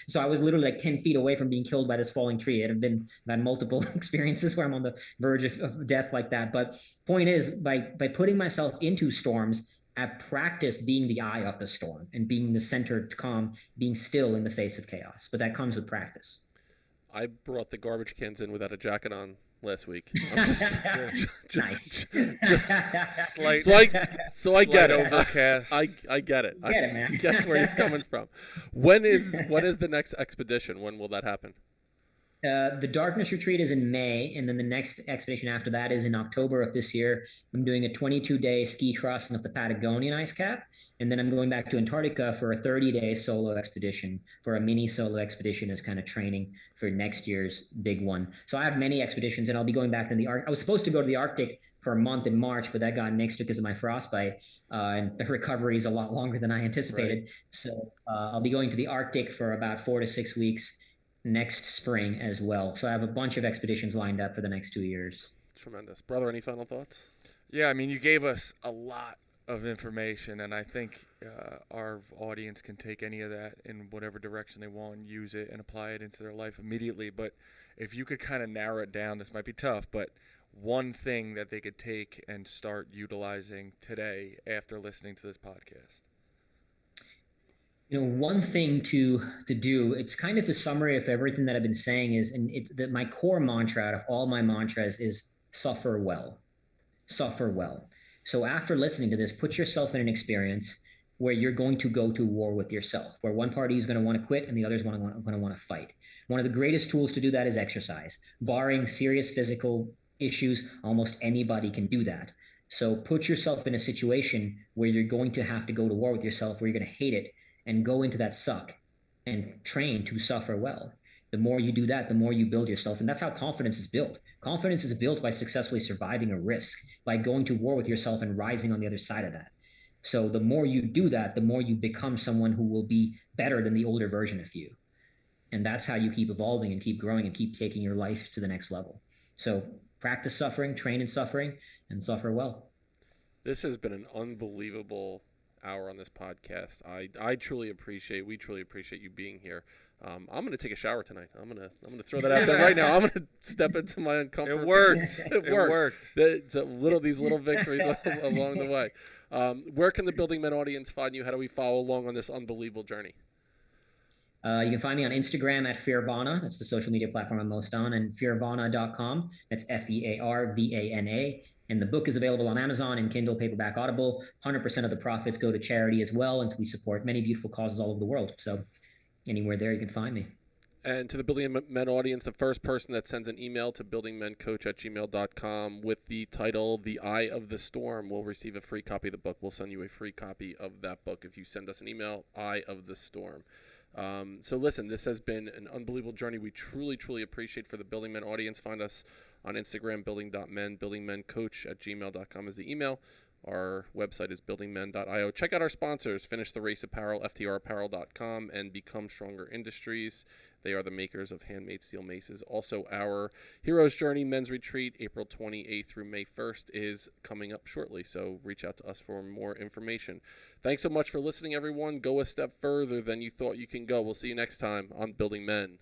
So I was literally like 10 feet away from being killed by this falling tree. I've had multiple experiences where I'm on the verge of death like that. But point is, by putting myself into storms, I've practiced being the eye of the storm and being the centered calm, being still in the face of chaos. But that comes with practice. I brought the garbage cans in without a jacket on last week. I'm Nice. So I get it. Overcast. I get it. I get it, man. I get where you're coming from. When is the next expedition? When will that happen? The Darkness Retreat is in May, and then the next expedition after that is in October of this year. I'm doing a 22-day ski crossing of the Patagonian ice cap, and then I'm going back to Antarctica for a 30-day solo expedition, for a mini solo expedition as kind of training for next year's big one. So I have many expeditions, and I'll be going back to the Arctic. I was supposed to go to the Arctic for a month in March, but that got nixed because of my frostbite, and the recovery is a lot longer than I anticipated. Right. So I'll be going to the Arctic for about 4 to 6 weeks next spring as well. So I have a bunch of expeditions lined up for the next 2 years. Tremendous. Brother, any final thoughts? Yeah, I mean, you gave us a lot of information, and I think our audience can take any of that in whatever direction they want and use it and apply it into their life immediately. But if you could kind of narrow it down, this might be tough, but one thing that they could take and start utilizing today after listening to this podcast. One thing to do, it's kind of a summary of everything that I've been saying is, and my core mantra out of all my mantras is suffer well. Suffer well. So after listening to this, put yourself in an experience where you're going to go to war with yourself, where one party is going to want to quit and the other is going to want to fight. One of the greatest tools to do that is exercise. Barring serious physical issues, almost anybody can do that. So put yourself in a situation where you're going to have to go to war with yourself, where you're going to hate it, and go into that suck and train to suffer well. The more you do that, the more you build yourself. And that's how confidence is built. Confidence is built by successfully surviving a risk, by going to war with yourself and rising on the other side of that. So the more you do that, the more you become someone who will be better than the older version of you. And that's how you keep evolving and keep growing and keep taking your life to the next level. So practice suffering, train in suffering, and suffer well. This has been an unbelievable hour on this podcast. We truly appreciate you being here. I'm gonna take a shower tonight. I'm gonna throw that out there right now. I'm gonna step into my uncomfort. It worked. It worked. These little victories along the way. Where can the Building Men audience find you? How do we follow along on this unbelievable journey? You can find me on Instagram at Fearvana. That's the social media platform I'm most on, and fearvana.com. That's Fearvana. And the book is available on Amazon and Kindle, paperback, Audible. 100% of the profits go to charity as well, and we support many beautiful causes all over the world. So anywhere there, you can find me. And to the Building Men audience, the first person that sends an email to buildingmencoach@gmail.com with the title The Eye of the Storm will receive a free copy of the book. We'll send you a free copy of that book if you send us an email, Eye of the Storm. So listen, this has been an unbelievable journey. We truly, truly appreciate for the Building Men audience. Find us on Instagram, building.men, buildingmencoach@gmail.com is the email. Our website is buildingmen.io. Check out our sponsors, Finish the Race Apparel, FTRapparel.com, and Become Stronger Industries. They are the makers of handmade steel maces. Also, our Hero's Journey Men's Retreat, April 28th through May 1st, is coming up shortly. So reach out to us for more information. Thanks so much for listening, everyone. Go a step further than you thought you can go. We'll see you next time on Building Men.